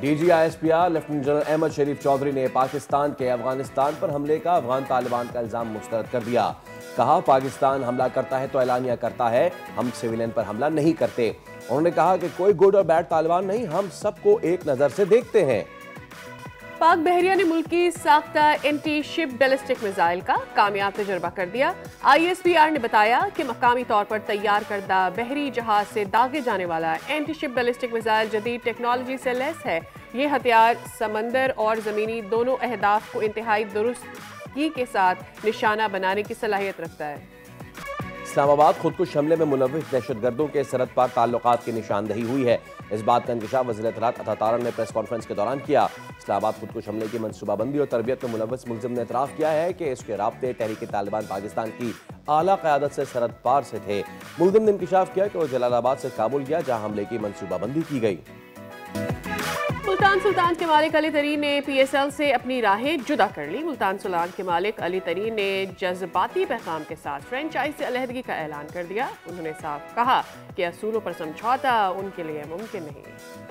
DGISPR lieutenant general Ahmad शरीफ चौधरी ने पाकिस्तान के अफगानिस्तान पर हमले का अफगान तालिबान का इल्जाम मुस्तरद कर दिया। कहा, पाकिस्तान हमला करता है तो ऐलानिया करता है, हम सिविलियन पर हमला नहीं करते। उन्होंने कहा कि कोई गुड और बैड तालिबान नहीं, हम सबको एक नजर से देखते हैं। पाक बहरिया ने मुल्क की साख्ता एंटी शिप बैलिस्टिक मिसाइल का कामयाब तजर्बा कर दिया। ISPR ने बताया कि मकामी तौर पर तैयार करदा बहरी जहाज से दागे जाने वाला एंटी शिप बैलिस्टिक मिसाइल जदीद टेक्नोलॉजी से लैस है। ये हथियार समंदर और ज़मीनी दोनों अहदाफ को इंतहाई दुरुस्तगी के साथ निशाना बनाने की सलाहियत रखता है। इस्लामाबाद खुदकुश हमले में मुलव्विस दहशतगर्दों के सरहद पार ताल्लुकात की निशानदही हुई है। इस बात का इंकशाफ वज़ीर इत्तलात अता तारन ने प्रेस कॉन्फ्रेंस के दौरान किया। इस्लामाबाद खुदकुश हमले की मनसूबाबंदी और तरबियत में मुलव्विस मुल्ज़िम ने एतराफ़ किया है कि इसके राब्ते तहरीक तालिबान पाकिस्तान की आला क़यादत से सरहद पार से थे। मुल्ज़िम ने इंकशाफ किया कि वो जलालाबाद से काबुल गया, जहाँ हमले की मनसूबाबंदी की गई। मुल्तान सुल्तान के मालिक अली तरीन ने PSL से अपनी राहें जुदा कर ली। मुल्तान सुल्तान के मालिक अली तरीन ने जज्बाती पैगाम के साथ फ्रेंचाइज से अलहदगी का ऐलान कर दिया। उन्होंने साफ कहा कि असूलों पर समझौता उनके लिए मुमकिन नहीं।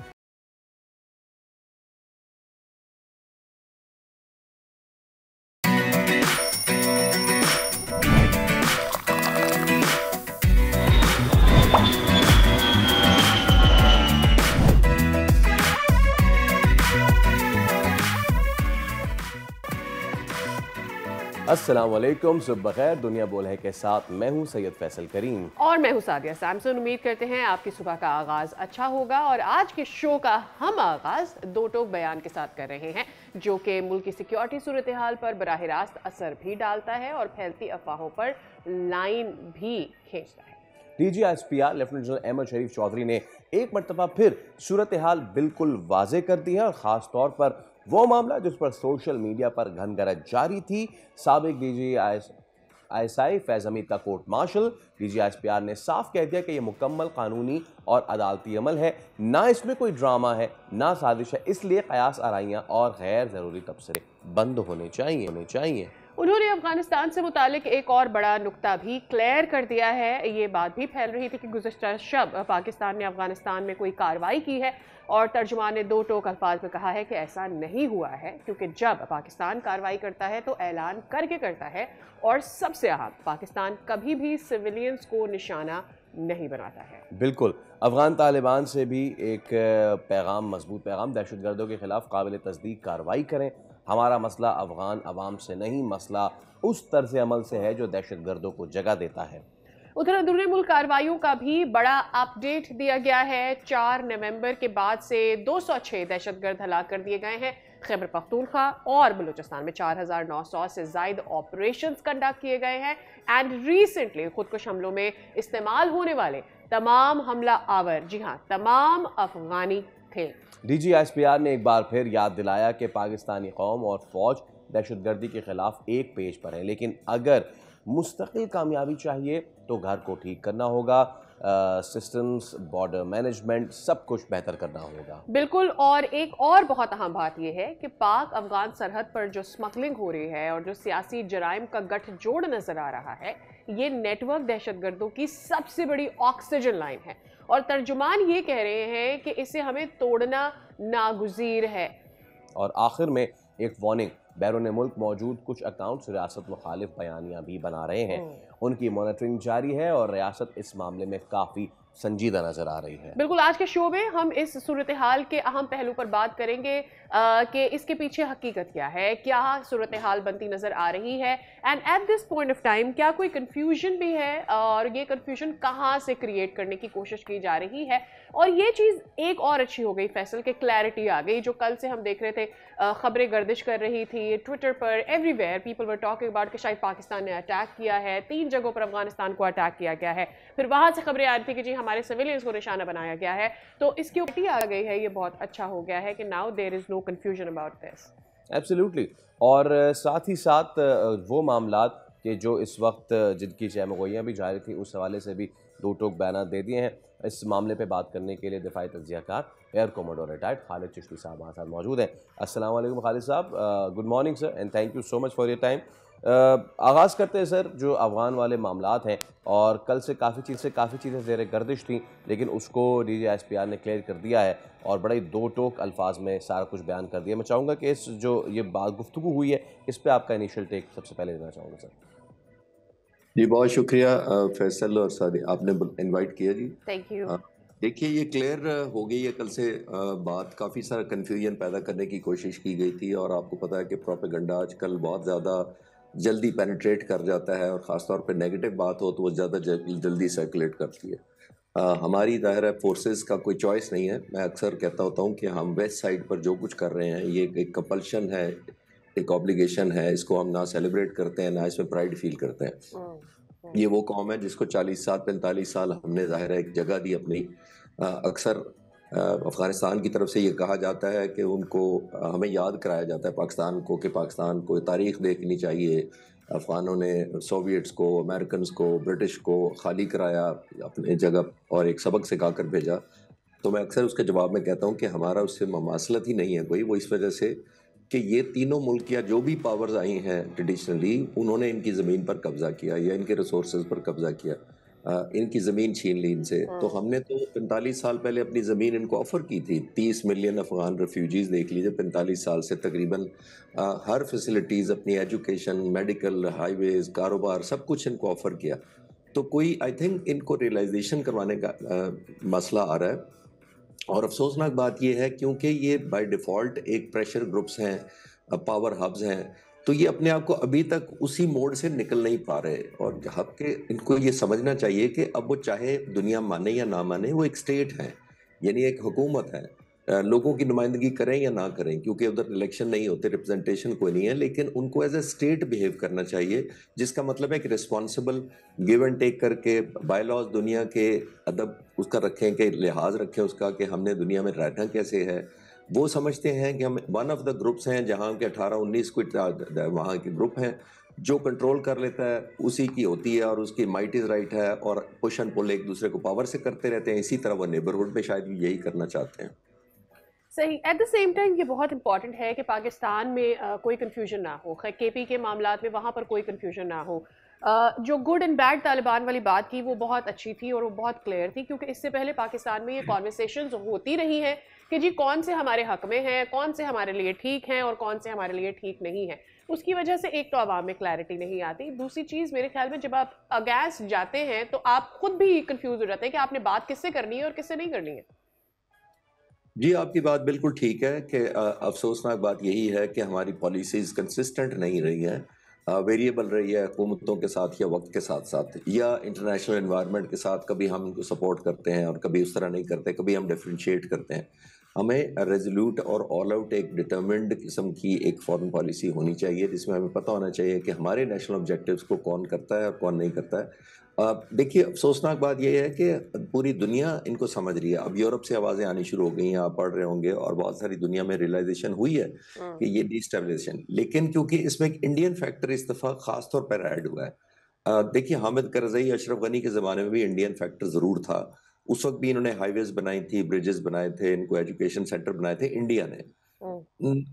अस्सलाम वालेकुम, सुबह खैर। दुनिया बोल है के साथ मैं हूं सैयद फैसल करीम और मैं हूं सादिया सैमसन। उम्मीद करते हैं आपकी सुबह का आगाज अच्छा होगा और आज के शो का हम आगाज दो टोक बयान के साथ कर रहे हैं, जो कि मुल्क की सिक्योरिटी सूरत हाल पर बराह रास्त असर भी डालता है और फैलती अफवाहों पर लाइन भी खींचता है। DGISPR लेफ्टिनेंट जनरल अहमद शरीफ चौधरी ने एक मरतबा फिर सूरत हाल बिल्कुल वाजे कर दी है और ख़ास तौर पर वो मामला जिस पर सोशल मीडिया पर घनगरज जारी थी। साबिक DGISI फैज़ हमीद का कोर्ट मार्शल। DGISPR ने साफ कह दिया कि यह मुकम्मल कानूनी और अदालती अमल है, ना इसमें कोई ड्रामा है ना साजिश है, इसलिए कयास आराइयाँ और गैर ज़रूरी तबसरे बंद होने चाहिए। उन्होंने अफगानिस्तान से मुतालिक एक और बड़ा नुक्ता भी क्लियर कर दिया है। ये बात भी फैल रही थी कि गुज़श्ता शब पाकिस्तान ने अफगानिस्तान में कोई कार्रवाई की है और तर्जुमान ने दो टोक अल्फाज में कहा है कि ऐसा नहीं हुआ है, क्योंकि जब पाकिस्तान कार्रवाई करता है तो ऐलान करके करता है और सबसे अहम, पाकिस्तान कभी भी सिविलियंस को निशाना नहीं बनाता है। बिल्कुल, अफगान तालिबान से भी एक पैगाम, मजबूत पैगाम, दहशतगर्दों के खिलाफ काबिल तस्दीक कार्रवाई करें। हमारा मसला अफगान अवाम से नहीं, मसला उस तर्ज अमल से है जो दहशतगर्दों को जगह देता है। उधर अंदरूनी मुल्क कार्रवाइयों का भी बड़ा अपडेट दिया गया है। 4 नवंबर के बाद से 206 दहशतगर्द हलाक कर दिए गए हैं। खैबर पख्तूनख्वा और बलूचिस्तान में 4900 से ज़ायद ऑपरेशंस कंडक्ट किए गए हैं। एंड रिसेंटली खुदकुश हमलों में इस्तेमाल होने वाले तमाम हमला आवर, जी हाँ, तमाम अफगानी थे। DGISPR ने एक बार फिर याद दिलाया कि पाकिस्तानी कौम और फौज दहशतगर्दी के खिलाफ एक पेज पर है, लेकिन अगर मुस्तकिल कामयाबी चाहिए तो घर को ठीक करना होगा, सिस्टम्स, बॉर्डर मैनेजमेंट, सब कुछ बेहतर करना होगा। बिल्कुल, और एक और बहुत अहम बात यह है कि पाक अफगान सरहद पर जो स्मगलिंग हो रही है और जो सियासी जराइम का गठजोड़ नजर आ रहा है, ये नेटवर्क दहशतगर्दों की सबसे बड़ी ऑक्सीजन लाइन है और तर्जुमान ये कह रहे हैं कि इसे हमें तोड़ना नागुज़ीर है। और आखिर में एक वार्निंग, बैरून मुल्क मौजूद कुछ अकाउंट्स रियासत मुखालिफ बयानियां भी बना रहे हैं। उनकी मॉनिटरिंग जारी है और रियासत इस मामले में काफ़ी संजीदा नजर आ रही है। बिल्कुल, आज के शो में हम इस सूरत हाल के अहम पहलू पर बात करेंगे कि इसके पीछे हकीकत क्या है, क्या सूरत हाल बनती नजर आ रही है, and at this point of time क्या कोई कंफ्यूजन भी है और ये कंफ्यूजन कहाँ से क्रिएट करने की कोशिश की जा रही है। और ये चीज़ एक और अच्छी हो गई फैसल के, क्लैरिटी आ गई। जो कल से हम देख रहे थे, खबरें गर्दिश कर रही थी ट्विटर पर, everywhere people were talking about कि शायद पाकिस्तान ने अटैक किया है, 3 जगहों पर अफगानिस्तान को अटैक किया गया है, फिर वहाँ से खबरें आ रही थी कि जी हमारे सिविलियंस को निशाना बनाया गया है। तो इसकी उपटी आ गई है, ये बहुत अच्छा हो गया है कि now there is no confusion about this. Absolutely. और साथ ही साथ वो मामलात कि जो इस वक्त जिनकी शहमगोइयाँ भी जारी थी, उस हवाले से भी दो टोक बयान दे दिए हैं। इस मामले पे बात करने के लिए दिफाई तज्जियाकार air commodore retired Khalid Chishti साहब हमारे साथ मौजूद हैं। अस्सलाम वालेकुम खालिद साहब, good morning sir and thank you so much for your time. आगाज़ करते हैं सर, जो अफ़गान वाले मामलात हैं, और कल से काफ़ी चीज़ें ज़ेर गर्दिश थी, लेकिन उसको DGSPR ने क्लियर कर दिया है और बड़े दो टोक अल्फाज में सारा कुछ बयान कर दिया। मैं चाहूँगा कि इस जो ये बात गुफ्तगू हुई है, इस पे आपका इनिशियल टेक सबसे पहले देना चाहूँगा सर। जी बहुत शुक्रिया फैसल और सादी, आपने इनवाइट किया जी। Thank you. देखिए ये क्लियर हो गई है कल से। बात काफ़ी सारा कन्फ्यूजन पैदा करने की कोशिश की गई थी, और आपको पता है कि प्रोपेगेंडा आजकल बहुत ज़्यादा जल्दी पेनिट्रेट कर जाता है, और ख़ासतौर पे नेगेटिव बात हो तो वो ज़्यादा जल्दी सर्कुलेट करती है। हमारी ज़ाहिर है फोर्सेस का कोई चॉइस नहीं है। मैं अक्सर कहता होता हूँ कि हम वेस्ट साइड पर जो कुछ कर रहे हैं ये एक कंपल्शन है, एक ऑब्लिगेशन है। इसको हम ना सेलिब्रेट करते हैं ना इसमें प्राइड फील करते हैं। ये वो कौम है जिसको 40 साल 45 साल हमने ज़ाहिर है एक जगह दी अपनी। अक्सर अफ़गानिस्तान की तरफ से ये कहा जाता है कि उनको हमें याद कराया जाता है पाकिस्तान को, कि पाकिस्तान को तारीख़ देखनी चाहिए। अफ़गानों ने सोवियट्स को, अमेरिकन्स को, ब्रिटिश को खाली कराया अपनी जगह और एक सबक सिखा कर भेजा। तो मैं अक्सर उसके जवाब में कहता हूँ कि हमारा उससे ममासलत ही नहीं है कोई। वो इस वजह से कि ये तीनों मुल्क या जो भी पावर्स आई हैं ट्रेडिशनली, उन्होंने इनकी ज़मीन पर कब्ज़ा किया या इनके रिसोर्सेज पर कब्ज़ा किया, इनकी ज़मीन छीन ली इनसे। तो हमने तो 45 साल पहले अपनी ज़मीन इनको ऑफ़र की थी। 30 मिलियन अफ़गान रेफ्यूजीज़ देख लीजिए 45 साल से तकरीबन हर फैसिलिटीज़, अपनी एजुकेशन, मेडिकल, हाईवेज़, कारोबार, सब कुछ इनको ऑफ़र किया। तो कोई आई थिंक इनको रियलाइजेशन करवाने का मसला आ रहा है। और अफसोसनाक बात यह है क्योंकि ये बाय डिफ़ॉल्ट एक प्रेशर ग्रुप्स हैं, पावर हब्स हैं, तो ये अपने आप को अभी तक उसी मोड से निकल नहीं पा रहे। और हब के इनको ये समझना चाहिए कि अब वो चाहे दुनिया माने या ना माने, वो एक स्टेट है, यानी एक हुकूमत है। लोगों की नुमाइंदगी करें या ना करें, क्योंकि उधर इलेक्शन नहीं होते, रिप्रेजेंटेशन कोई नहीं है, लेकिन उनको एज ए स्टेट बिहेव करना चाहिए, जिसका मतलब है कि रिस्पॉन्सिबल गिव एंड टेक करके बाय लॉज दुनिया के अदब उसका रखें, कि लिहाज रखें उसका कि हमने दुनिया में रहना कैसे है। वो समझते हैं कि हम वन ऑफ द ग्रुप्स हैं जहाँ के 18-19 कोई वहाँ के ग्रुप हैं, जो कंट्रोल कर लेता है उसी की होती है और उसकी माइट इज़ राइट है, और पुश एंड पुल एक दूसरे को पावर से करते रहते हैं। इसी तरह वो नेबरहुड में शायद यही करना चाहते हैं। सही। एट द सेम टाइम ये बहुत इंपॉर्टेंट है कि पाकिस्तान में कोई कन्फ्यूजन ना हो, KP के मामलात में वहाँ पर कोई कन्फ्यूजन ना हो। जो गुड एंड बैड तालिबान वाली बात की वो बहुत अच्छी थी और वो बहुत क्लियर थी, क्योंकि इससे पहले पाकिस्तान में ये कॉन्वर्सेशंस होती रही हैं कि जी कौन से हमारे हक में हैं, कौन से हमारे लिए ठीक हैं और कौन से हमारे लिए ठीक नहीं है। उसकी वजह से एक तो आवाम में क्लैरिटी नहीं आती, दूसरी चीज़ मेरे ख्याल में जब आप अगेंस्ट जाते हैं तो आप खुद भी कंफ्यूज हो जाते हैं कि आपने बात किससे करनी है और किससे नहीं करनी है। जी, आपकी बात बिल्कुल ठीक है कि अफ़सोसनाक बात यही है कि हमारी पॉलिसीज़ कंसिस्टेंट नहीं रही हैं, वेरिएबल रही है हुकूमतों के साथ या वक्त के साथ-साथ या इंटरनेशनल एनवायरनमेंट के साथ। कभी हम उनको सपोर्ट करते हैं और कभी उस तरह नहीं करते, कभी हम डिफरेंशिएट करते हैं। हमें रेज़ोल्यूट और ऑल आउट एक डिटरमिन्ड किस्म की एक फॉरेन पॉलिसी होनी चाहिए, जिसमें हमें पता होना चाहिए कि हमारे नेशनल ऑब्जेक्टिव्स को कौन करता है और कौन नहीं करता है। देखिए अफ़सोसनाक बात ये है कि पूरी दुनिया इनको समझ रही है। अब यूरोप से आवाज़ें आनी शुरू हो गई हैं, आप पढ़ रहे होंगे, और बहुत सारी दुनिया में रियलाइज़ेशन हुई है कि ये डिस्टेबलाइजेशन, लेकिन क्योंकि इसमें एक इंडियन फैक्टर इस दफ़ा ख़ास तौर पर ऐड हुआ है। देखिए हामिद करज़ई, अशरफ गनी के ज़माने में भी इंडियन फैक्टर ज़रूर था। उस वक़्त भी इन्होंने हाईवेज़ बनाई थी, ब्रिजेस बनाए थे, इनको एजुकेशन सेंटर बनाए थे इंडिया ने।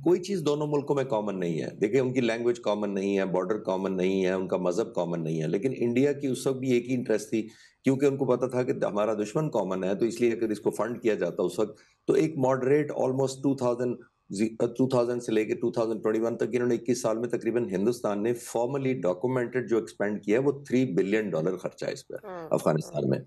कोई चीज़ दोनों मुल्कों में कॉमन नहीं है। देखिए उनकी लैंग्वेज कॉमन नहीं है, बॉर्डर कॉमन नहीं है, उनका मज़हब कॉमन नहीं है, लेकिन इंडिया की उस वक़्त भी एक ही इंटरेस्ट थी, क्योंकि उनको पता था कि हमारा दुश्मन कॉमन है, तो इसलिए अगर इसको फंड किया जाता उस वक़्त, तो एक मॉडरेट ऑलमोस्ट 2000 से लेके 2021 तक इन्होंने 21 साल में तकरीबन हिंदुस्तान ने फॉर्मली डॉक्यूमेंटेड जो एक्सपेंड किया है वो $3 बिलियन खर्चा है इस पे अफ़गानिस्तान में।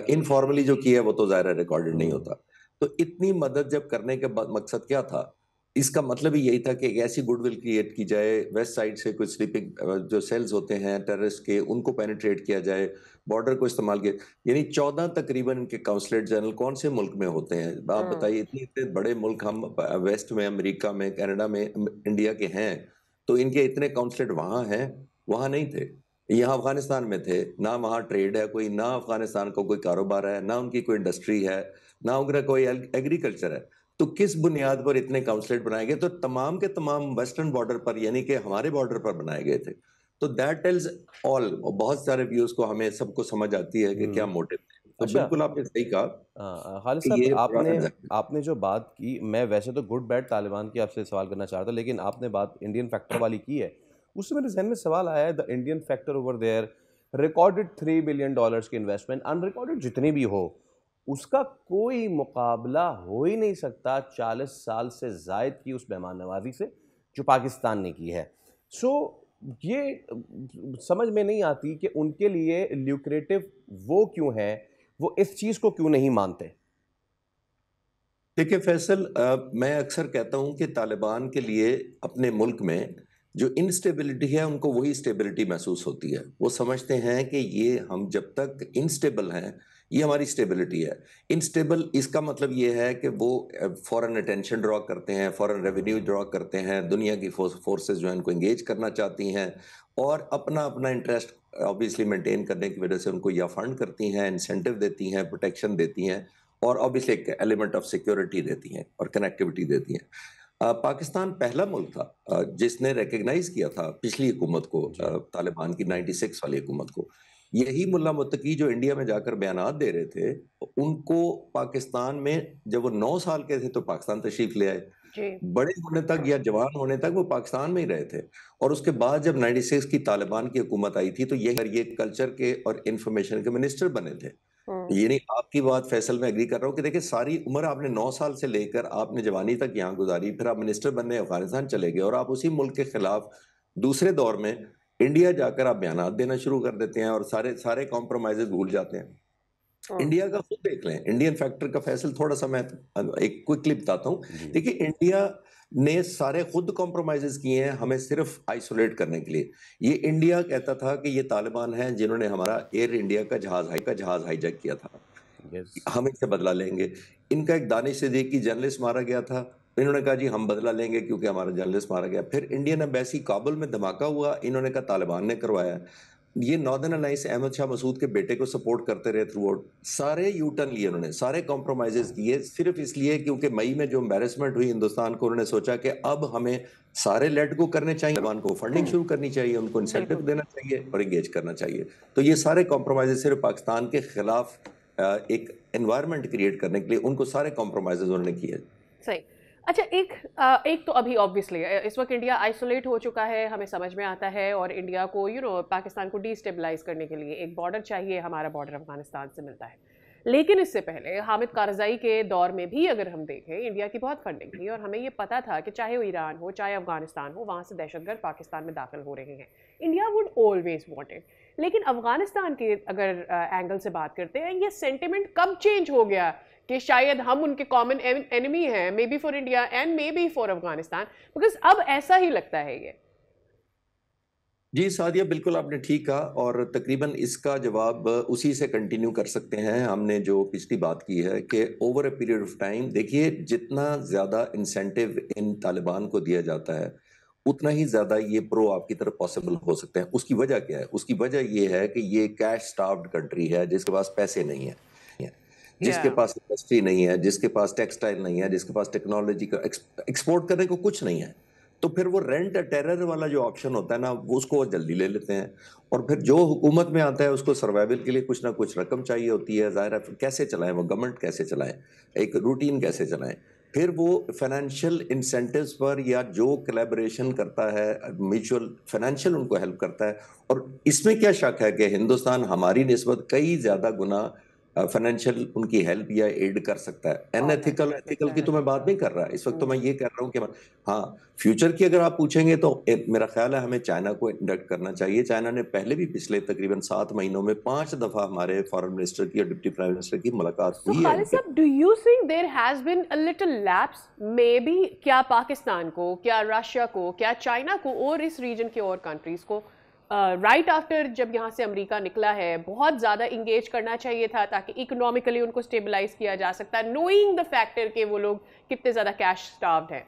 इनफॉर्मली जो किया है वो तो ज़ाहिर है रिकॉर्डेड नहीं होता। तो इतनी मदद जब करने के बाद मकसद क्या था? इसका मतलब ही यही था कि एक ऐसी गुडविल क्रिएट की जाए, वेस्ट साइड से कुछ स्लीपिंग जो सेल्स होते हैं टेररिस्ट के, उनको पेनिट्रेट किया जाए, बॉर्डर को इस्तेमाल किया। यानी 14 तकरीबन इनके काउंसलेट जनरल कौन से मुल्क में होते हैं? आप बताइए, इतने बड़े मुल्क हम वेस्ट में, अमेरिका में, कनाडा में, इंडिया के हैं, तो इनके इतने काउंसलेट वहाँ हैं, वहाँ नहीं थे। यहाँ अफगानिस्तान में थे, ना वहाँ ट्रेड है कोई, ना अफगानिस्तान का कोई कारोबार है, ना उनकी कोई इंडस्ट्री है, ना उनका कोई एग्रीकल्चर है। तो किस बुनियाद पर इतने काउंसलेट बनाए गए? तो तमाम के तमाम वेस्टर्न बॉर्डर पर, यानी कि हमारे बॉर्डर पर बनाए गए थे। तो दैट टेल्स ऑल। बहुत सारे व्यूज को हमें सबको समझ आती है कि क्या मोटिव थे। तो अच्छा, बिल्कुल आपने सही कहा खालिद कि साहब, ये आपने पुराना आपने जो बात की, मैं वैसे तो गुड बैड तालिबान की आपसे सवाल करना चाह रहा था, लेकिन आपने बात इंडियन फैक्टर वाली की है, उससे मेरे जहन में सवाल आया है, the Indian factor over there, recorded $3 billion की इन्वेस्टमेंट, अनरिकॉर्डेड जितनी भी हो, उसका कोई मुकाबला हो ही नहीं सकता 40 साल से जायद की उस मेहमान नवाजी से जो पाकिस्तान ने की है। सो ये समझ में नहीं आती कि उनके लिए ल्यूक्रेटिव वो क्यों है, वो इस चीज़ को क्यों नहीं मानते। देखिए फैसल, मैं अक्सर कहता हूं कि तालिबान के लिए अपने मुल्क में जो इनस्टेबिलिटी है उनको वही स्टेबिलिटी महसूस होती है। वो समझते हैं कि ये हम जब तक इनस्टेबल हैं, ये हमारी स्टेबिलिटी है। इनस्टेबल इसका मतलब ये है कि वो फॉरेन अटेंशन ड्रॉ करते हैं, फॉरेन रेवेन्यू ड्रॉ करते हैं, दुनिया की फोर्सेस जो है उनको एंगेज करना चाहती हैं और अपना अपना इंटरेस्ट ऑब्वियसली मेंटेन करने की वजह से उनको या फंड करती हैं, इंसेंटिव देती हैं, प्रोटेक्शन देती हैं और ऑब्वियसली एक एलिमेंट ऑफ सिक्योरिटी देती हैं और कनेक्टिविटी देती हैं। पाकिस्तान पहला मुल्क था जिसने रिकग्नाइज किया था पिछली हुकूमत को, तालिबान की 96 वाली हुकूमत को। यही मुल्ला मुत्तकी जो इंडिया में जाकर बयानात दे रहे थे, उनको पाकिस्तान में जब वो 9 साल के थे तो पाकिस्तान तशरीफ ले आए। जी। बड़े होने तक या जवान होने तक वो पाकिस्तान में ही रहे थे और उसके बाद जब 96 की तालिबान की हुकूमत आई थी तो ये कल्चर के और इंफॉर्मेशन के मिनिस्टर बने थे। ये नहीं, आपकी बात फैसल में एग्री कर रहा हूँ कि देखिए सारी उम्र आपने 9 साल से लेकर आपने जवानी तक यहाँ गुजारी, फिर आप मिनिस्टर बनने अफगानिस्तान चले गए और आप उसी मुल्क के खिलाफ दूसरे दौर में इंडिया जाकर आप बयानात देना शुरू कर देते हैं और सारे सारे कॉम्प्रोमाइजेस भूल जाते हैं। इंडिया का खुद देख लें, इंडियन फैक्टर का फैसल थोड़ा सा मैं एक क्विकली बताता हूँ। देखिए इंडिया ने सारे खुद कॉम्प्रोमाइजेस किए हैं हमें सिर्फ आइसोलेट करने के लिए। ये इंडिया कहता था कि ये तालिबान हैं जिन्होंने हमारा एयर इंडिया का जहाज हाईजैक किया था, यस। हम इनसे बदला लेंगे। इनका एक दानिश सिद्दीकी जर्नलिस्ट मारा गया था, इन्होंने कहा जी हम बदला लेंगे क्योंकि हमारा जर्नलिस्ट मारा गया। फिर इंडियन एम्बेसी काबुल में धमाका हुआ, इन्होंने कहा तालिबान ने करवाया। ये नॉर्दर्न अलायंस अहमद शाह मसूद के बेटे को सपोर्ट करते रहे थ्रू आउट। सारे यू टर्न लिए उन्होंने, सारे कॉम्प्रोमाइजेस किए सिर्फ इसलिए क्योंकि मई में जो एम्बेरसमेंट हुई हिंदुस्तान को, उन्होंने सोचा कि अब हमें सारे लेट गो करने चाहिए, तालिबान को फंडिंग शुरू करनी चाहिए, उनको इंसेंटिव देना चाहिए और एंगेज करना चाहिए। तो ये सारे कॉम्प्रोमाइजेस सिर्फ पाकिस्तान के खिलाफ एक एनवायरनमेंट क्रिएट करने के लिए उनको सारे कॉम्प्रोमाइजेस उन्होंने किए। सही। अच्छा, एक तो अभी ऑब्वियसली इस वक्त इंडिया आइसोलेट हो चुका है, हमें समझ में आता है, और इंडिया को पाकिस्तान को डिस्टेबलाइज करने के लिए एक बॉर्डर चाहिए, हमारा बॉर्डर अफगानिस्तान से मिलता है। लेकिन इससे पहले हामिद कारज़ाई के दौर में भी अगर हम देखें, इंडिया की बहुत फंडिंग थी और हमें ये पता था कि चाहे वो ईरान हो चाहे अफगानिस्तान हो, वहाँ से दहशतगर्द पाकिस्तान में दाखिल हो रहे हैं। India would always want it. लेकिन अफगानिस्तान के अगर एंगल से बात करते हैं, ये सेंटिमेंट कब चेंज हो गया कि शायद हम उनके कॉमन एनिमी हैं, may be for India and may be for Afghanistan, because अब ऐसा ही लगता है ये। जी सादिया, बिल्कुल आपने ठीक कहा और तकरीबन इसका जवाब उसी से कंटिन्यू कर सकते हैं हमने जो पिछली बात की है कि over a period of time देखिए जितना ज़्यादा इंसेंटिव इन तालिबान को दिया जाता है उतना ही ज़्यादा ये प्रो आपकी तरफ पॉसिबल हो सकते हैं। उसकी वजह क्या है? उसकी वजह ये है कि ये कैश स्टार्व्ड कंट्री है जिसके पास पैसे नहीं है, जिसके या पास इंडस्ट्री नहीं है, जिसके पास टेक्सटाइल नहीं है, जिसके पास टेक्नोलॉजी का एक्सपोर्ट करने को कुछ नहीं है। तो फिर वो रेंट टेरर वाला जो ऑप्शन होता है ना, वो उसको वो जल्दी ले लेते हैं और फिर जो हुकूमत में आता है उसको सर्वाइवल के लिए कुछ ना कुछ रकम चाहिए होती है। ज़ाहिर है फिर कैसे चलाएं, वो गवर्नमेंट कैसे चलाएं, एक रूटीन कैसे चलाएं, फिर वो फाइनेंशियल इंसेंटिव्स पर या जो कोलैबोरेशन करता है म्यूचुअल फाइनेंशियल उनको हेल्प करता है। और इसमें क्या शक है कि हिंदुस्तान हमारी निस्बत कई ज़्यादा गुना फाइनेंशियल उनकी हेल्प या एड कर सकता है। एथिकल की तो मैं बात नहीं कर रहा, इस वक्त तो मैं ये कह रहा हूँ कि हाँ, फ्यूचर की अगर आप पूछेंगे तो मेरा ख्याल है हमें चाइना को इंडक्ट करना चाहिए। चाइना ने पहले भी पिछले तकरीबन 7 महीनों में 5 दफा हमारे फॉरेन मिनिस्टर की और डिप्टी प्राइम मिनिस्टर की मुलाकात So हुई है। खालिद साहब, do you think there has been a little lapse? Maybe क्या पाकिस्तान को, क्या रशिया को, क्या चाइना को और इस रीजन के और कंट्रीज को राइट आफ्टर जब यहाँ से अमेरिका निकला है बहुत ज़्यादा इंगेज करना चाहिए था ताकि इकोनॉमिकली उनको स्टेबलाइज किया जा सकता है, नोइंग द फैक्टर कि वो लोग कितने ज़्यादा कैश स्टार्व्ड हैं?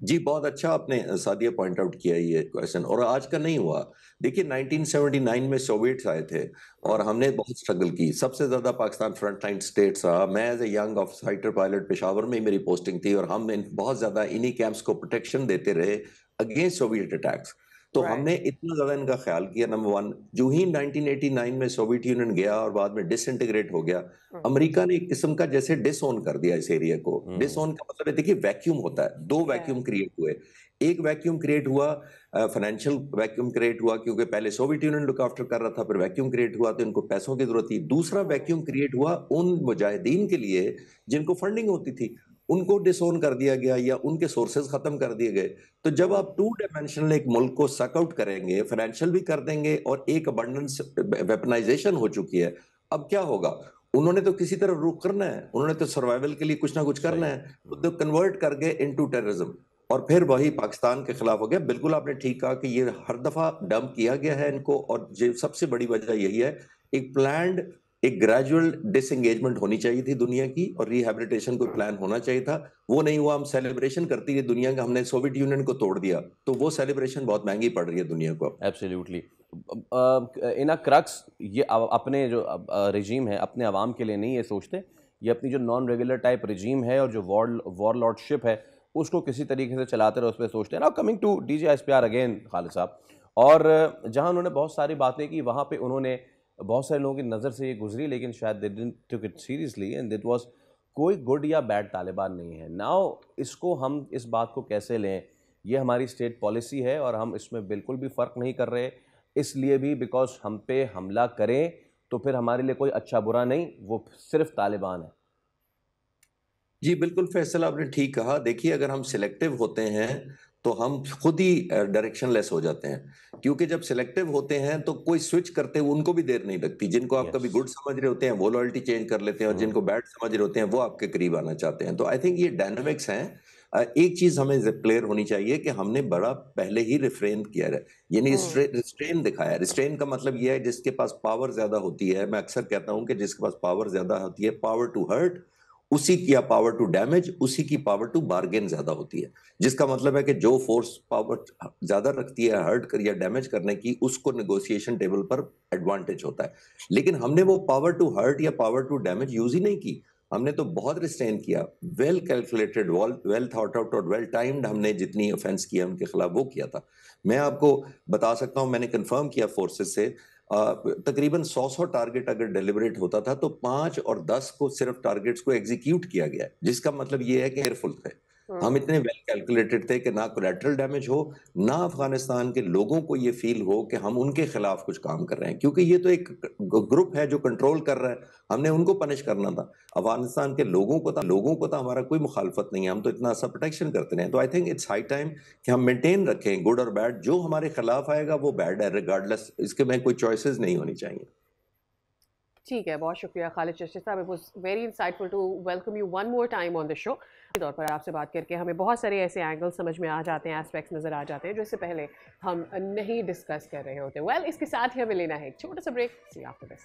जी, बहुत अच्छा आपने सादिया पॉइंट आउट किया ये क्वेश्चन, और आज का नहीं हुआ। देखिए 1979 में सोवियट्स आए थे और हमने बहुत स्ट्रगल की, सबसे ज़्यादा पाकिस्तान फ्रंट लाइन स्टेट्स रहा। मैं as a young fighter pilot Peshawar में ही मेरी पोस्टिंग थी और हम बहुत ज़्यादा इन्हीं कैंप्स को प्रोटेक्शन देते रहे अगेंस्ट सोवियत अटैक्स। तो Right. हमने इतना ज्यादा इनका ख्याल किया। नंबर वन, जो ही 1989 में सोवियत यूनियन गया और बाद में डिसइंटीग्रेट हो गया, अमेरिका ने एक किस्म का जैसे डिसओन कर दिया इस एरिया को। डिसओन का मतलब है, देखिए वैक्यूम होता है, दो वैक्यूम क्रिएट हुए। एक वैक्यूम क्रिएट हुआ, फाइनेंशियल वैक्यूम क्रिएट हुआ, क्योंकि पहले सोवियत यूनियन लुक आफ्टर कर रहा था, फिर वैक्यूम क्रिएट हुआ तो इनको पैसों की जरूरत थी। दूसरा वैक्यूम क्रिएट हुआ उन मुजाहिदीन के लिए जिनको फंडिंग होती थी, उनको डिसोन कर दिया गया या उनके सोर्सेज खत्म कर दिए गए। तो जब आप टू डायमेंशनल एक मुल्क को सक आउट करेंगे, फाइनेंशियल भी कर देंगे और एक अबंडेंस वेपनाइजेशन हो चुकी है, अब क्या होगा? उन्होंने तो किसी तरह रुक करना है, उन्होंने तो सर्वाइवल के लिए कुछ ना कुछ करना है, तो कन्वर्ट कर गए इनटू टेररिज्म और फिर वही पाकिस्तान के खिलाफ हो गया। बिल्कुल आपने ठीक कहा कि ये हर दफा डंप किया गया है इनको, और सबसे बड़ी वजह यही है, एक प्लान्ड, एक ग्रेजुअल डिसएंगेजमेंट होनी चाहिए थी दुनिया की, और रिहैबिलिटेशन को प्लान होना चाहिए था। वो नहीं हुआ। हम सेलिब्रेशन करती है दुनिया का, हमने सोवियत यूनियन को तोड़ दिया, तो वो सेलिब्रेशन बहुत महंगी पड़ रही है दुनिया को। एब्सोल्युटली। इन अ क्रक्स ये अपने जो रिजीम है अपने अवाम के लिए नहीं ये सोचते, ये अपनी जो नॉन रेगुलर टाइप रिजीम है और जो वॉरलॉर्डशिप है उसको किसी तरीके से चलाते रहे, उस पर सोचते हैं। Now coming to DGISPR again Khalid साहब, और जहां उन्होंने बहुत सारी बातें की, वहां पे उन्होंने बहुत सारे लोगों की नज़र से ये गुजरी, लेकिन शायद they didn't took it seriously and it was कोई गुड या बैड तालिबान नहीं है। नाउ इसको हम इस बात को कैसे लें? ये हमारी स्टेट पॉलिसी है और हम इसमें बिल्कुल भी फ़र्क नहीं कर रहे, इसलिए भी बिकॉज हम पे हमला करें तो फिर हमारे लिए कोई अच्छा बुरा नहीं, वो सिर्फ तालिबान है। जी बिल्कुल फैसल, आपने ठीक कहा। देखिए, अगर हम सिलेक्टिव होते हैं तो हम खुद ही डायरेक्शनलेस हो जाते हैं, क्योंकि जब सिलेक्टिव होते हैं तो कोई स्विच करते हुए उनको भी देर नहीं लगती। जिनको आप कभी गुड समझ रहे होते हैं वो लॉयल्टी चेंज कर लेते हैं, और जिनको बैड समझ रहे होते हैं वो आपके करीब आना चाहते हैं। तो आई थिंक ये डायनामिक्स हैं। एक चीज हमें क्लियर होनी चाहिए कि हमने बड़ा पहले ही रिफ्रेन किया है, यानी रिस्ट्रेन दिखाया। रिस्ट्रेन का मतलब यह है जिसके पास पावर ज्यादा होती है, मैं अक्सर कहता हूं कि जिसके पास पावर ज्यादा होती है, पावर टू हर्ट उसी की, या पावर टू डैमेज उसी की पावर टू बार्गेन ज्यादा होती है। जिसका मतलब है कि जो फोर्स पावर ज्यादा रखती है हर्ट कर या डैमेज करने की, उसको नेगोशिएशन टेबल पर एडवांटेज होता है। लेकिन हमने वो पावर टू हर्ट या पावर टू डैमेज यूज ही नहीं की। हमने तो बहुत रिस्ट्रेन किया, well calculated, well thought out और वेल टाइम्ड हमने जितनी ऑफेंस किया उनके खिलाफ वो किया था। मैं आपको बता सकता हूं, मैंने कंफर्म किया फोर्सेस से, तकरीबन 100 टारगेट अगर डिलिबरेट होता था तो 5 और 10 को सिर्फ टारगेट्स को एग्जीक्यूट किया गया, जिसका मतलब ये है कि केयरफुल थे। हम इतने वेल कैलकुलेटेड थे कि ना कोलैटरल डैमेज हो, ना अफगानिस्तान के लोगों को ये फील हो कि हम उनके खिलाफ कुछ काम कर रहे हैं, क्योंकि ये तो एक ग्रुप है जो कंट्रोल कर रहा है, हमने उनको पनिश करना था। अफगानिस्तान के लोगों को तो हमारा कोई मुखालफत नहीं है, हम तो इतना सा प्रोटेक्शन करते हैं। तो I think it's high time कि हम मेंटेन रखें गुड और बैड। जो हमारे खिलाफ आएगा वो बैड है, रिगार्डलेस, इसके में कोई चॉइसेस नहीं होनी चाहिए। ठीक है, बहुत शुक्रिया खालिद चश्ती साहब। It was very insightful to welcome you one more time on the show. तौर पर आपसे बात करके हमें बहुत सारे ऐसे एंगल समझ में आ जाते हैं, एस्पेक्ट्स नज़र आ जाते हैं जो इससे पहले हम नहीं डिस्कस कर रहे होते। वेल, इसके साथ ही हमें लेना है एक छोटा सा ब्रेक। C after this.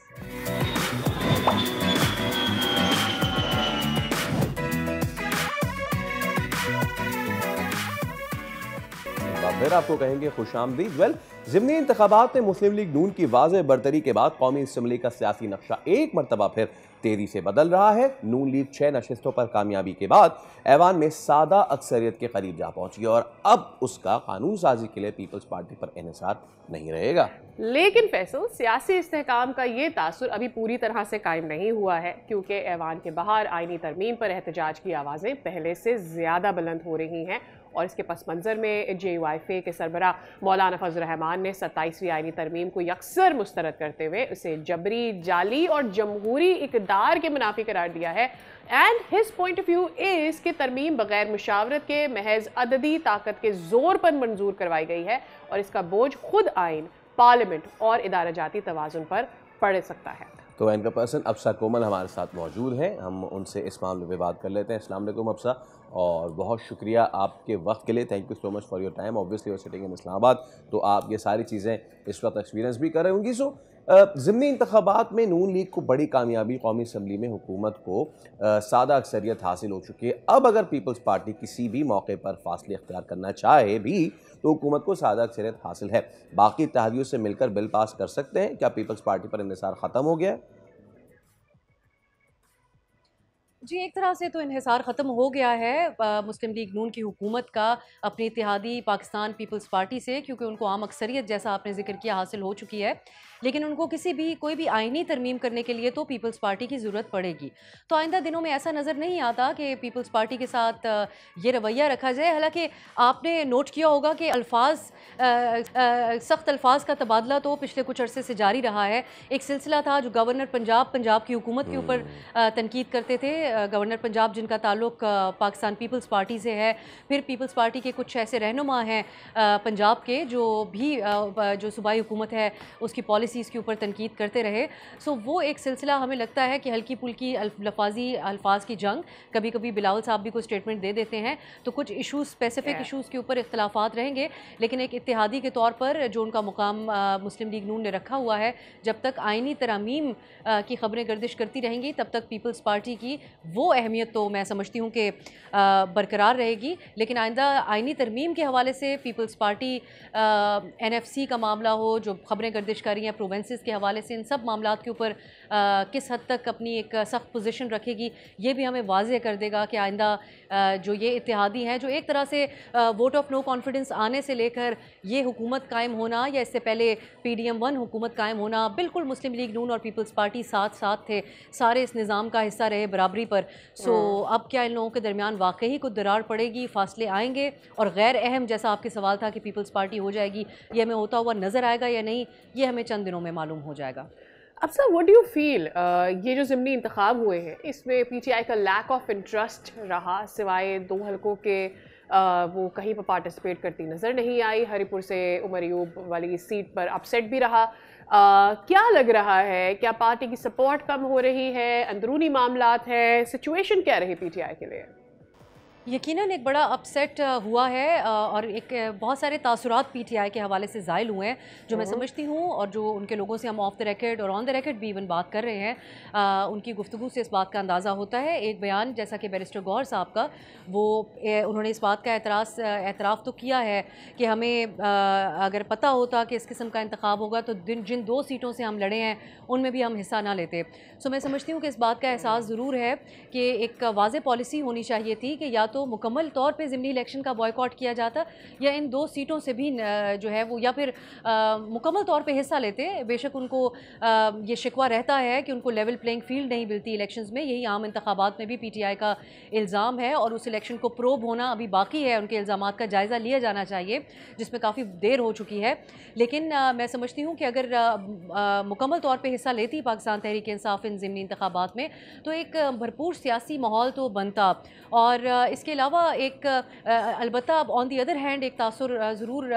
फिर आपको कहेंगे खुशामदीद। वेल, ज़िमनी इंतखाबात में मुस्लिम लीग नून की वाज़ेह बरतरी के बाद कौमी असम्बली का सियासी नक्शा एक मरतबा फिर तेजी से बदल रहा है। नून लीग 6 नशिस्तों पर कामयाबी के बाद ऐवान में सादा अक्सरियत के करीब जा पहुंची और अब उसका कानून साजी के लिए पीपल्स पार्टी पर इन्हिसार नहीं रहेगा। लेकिन फैसल, सियासी इस्तेहकाम का ये तासुर अभी पूरी तरह से कायम नहीं हुआ है, क्योंकि ऐवान के बाहर आईनी तरमीम पर एहतजाज की आवाज़ें पहले से ज़्यादा बुलंद हो रही हैं। और इसके पस मंज़र में JUIFA के सरबरा मौलाना फजल रहमान ने 27वीं आईनी तरमीम को यकसर मुस्तरद करते हुए उसे जबरी, जाली और जमहूरी इक़दार के मुनाफी करार दिया है। And his point of view is कि तरमीम बगैर मुशावरत के महज अददी ताकत के जोर पर मंजूर करवाई गई है और इसका बोझ खुद आइन, पार्लियामेंट और इदारा जाती तवाज़ुन पर पड़ सकता है। तो एंकर पर्सन अफसा कोमल हमारे साथ मौजूद हैं, हम उनसे इस मामले में बात कर लेते हैं। अस्सलाम वालेकुम अफसा, और बहुत शुक्रिया आपके वक्त के लिए। Thank you so much for your time. Obviously you're sitting in Islamabad, तो आप ये सारी चीज़ें इस वक्त एक्सपीरियंस भी कर रहे होंगी। सो ज़िमनी इंतखाबात में नून लीग को बड़ी कामयाबी, कौमी असम्बली में हुकूमत को सादा अक्सरियत हासिल हो चुकी है। अब अगर पीपल्स पार्टी किसी भी मौके पर फासले इख्तियार करना चाहे भी तो हुकूमत को सादा अक्सरियत हासिल है। बाकी इत्तेहादियों से मिलकर बिल पास कर सकते हैं। क्या पीपल्स पार्टी पर इन्हिसार ख़त्म हो गया है? जी, एक तरह से तो इन्हिसार ख़त्म हो गया है मुस्लिम लीग नून की हुकूमत का अपनी इत्तेहादी पाकिस्तान पीपल्स पार्टी से, क्योंकि उनको आम अक्सरियत जैसा आपने ज़िक्र किया हासिल हो चुकी है। लेकिन उनको कोई भी आइनी तरमीम करने के लिए तो पीपल्स पार्टी की ज़रूरत पड़ेगी। तो आइंदा दिनों में ऐसा नज़र नहीं आता कि पीपल्स पार्टी के साथ ये रवैया रखा जाए। हालाँकि आपने नोट किया होगा कि सख्त अल्फाज का तबादला तो पिछले कुछ अरसे से जारी रहा है। एक सिलसिला था जो गवर्नर पंजाब की हुकूमत के ऊपर तनकीद करते थे। गवर्नर पंजाब जिनका ताल्लुक पाकिस्तान पीपल्स पार्टी से है, फिर पीपल्स पार्टी के कुछ ऐसे रहनुमा हैं पंजाब के जो भी जो सूबाई हुकूमत है उसकी पॉलिसीज़ के ऊपर तनकीद करते रहे। सो वो एक सिलसिला हमें लगता है कि हल्की फुल्की अल्फाज की जंग, कभी कभी बिलावल साहब भी कोई स्टेटमेंट दे देते हैं तो कुछ इशूज़ स्पेसिफिक इशूज़ के ऊपर इख्तलाफात रहेंगे, लेकिन एक इत्तेहादी के तौर पर जो उनका मुकाम मुस्लिम लीग नून ने रखा हुआ है, जब तक आइनी तरामीम की खबरें गर्दिश करती रहेंगी तब तक पीपल्स पार्टी की वो अहमियत तो मैं समझती हूँ कि बरकरार रहेगी। लेकिन आइंदा आइनी तरमीम के हवाले से पीपल्स पार्टी NFC का मामला हो, जो खबरें गर्दिश कर रही हैं प्रोवेंसेस के हवाले से, इन सब मामलात के ऊपर किस हद तक अपनी एक सख्त पोजीशन रखेगी, ये भी हमें वाज़ेह कर देगा कि आइंदा जो ये इत्तेहादी हैं, जो एक तरह से वोट ऑफ नो कॉन्फिडेंस आने से लेकर ये हुकूमत कायम होना या इससे पहले PDM-1 हुकूमत कायम होना, बिल्कुल मुस्लिम लीग नून और पीपल्स पार्टी साथ साथ थे, सारे इस निज़ाम का हिस्सा रहे बराबरी पर। सो अब क्या इन लोगों के दरमियान वाकई कुछ दरार पड़ेगी, फासले आएंगे और गैर अहम, जैसा आपके सवाल था कि पीपल्स पार्टी हो जाएगी, ये हमें होता हुआ नज़र आएगा या नहीं, ये हमें चंद दिनों में मालूम हो जाएगा। अब sir what do you feel, ये जो ज़िमनी इंतखाब हुए हैं इसमें PTI का लैक ऑफ इंटरेस्ट रहा, सिवाय 2 हलकों के वो कहीं पर पार्टिसिपेट करती नज़र नहीं आई। हरिपुर से उमर अयूब वाली सीट पर अपसेट भी रहा। क्या लग रहा है, क्या पार्टी की सपोर्ट कम हो रही है, अंदरूनी मामलात हैं, सिचुएशन क्या रही PTI के लिए? यकीनन एक बड़ा अपसेट हुआ है और एक बहुत सारे तासुरात PTI के हवाले से ज़ायल हुए हैं, जो मैं समझती हूँ, और जो उनके लोगों से हम ऑफ द रिकॉर्ड और ऑन द रिकॉर्ड भी इवन बात कर रहे हैं, उनकी गुफ्तगू से इस बात का अंदाज़ा होता है। एक बयान जैसा कि बैरिस्टर गौहर साहब का, वो उन्होंने इस बात का एतराफ़ तो किया है कि हमें अगर पता होता कि इस किस्म का इंतखाब होगा तो जिन 2 सीटों से हम लड़े हैं उनमें भी हम हिस्सा ना लेते। सो मैं समझती हूँ कि इस बात का एहसास ज़रूर है कि एक वाज़ेह पॉलिसी होनी चाहिए थी कि या तो मुकम्मल तौर पे ज़िमनी इलेक्शन का बॉयकॉट किया जाता, या इन 2 सीटों से भी जो है वो, या फिर मुकम्मल तौर पे हिस्सा लेते। बेशक उनको ये शिकवा रहता है कि उनको लेवल प्लेइंग फील्ड नहीं मिलती इलेक्शंस में, यही आम इंतखाबात में भी PTI का इल्ज़ाम है, और उस इलेक्शन को प्रोब होना अभी बाकी है, उनके इल्ज़ामात का जायज़ा लिया जाना चाहिए, जिसमें काफ़ी देर हो चुकी है। लेकिन मैं समझती हूँ कि अगर मुकम्मल तौर पर हिस्सा लेती पाकिस्तान तहरीक इंसाफ इन ज़िमनी इंतखाबात में तो एक भरपूर सियासी माहौल तो बनता, और इसके अलावा एक अलबत्ता अब ऑन दी अदर हैंड एक तासुर ज़रूर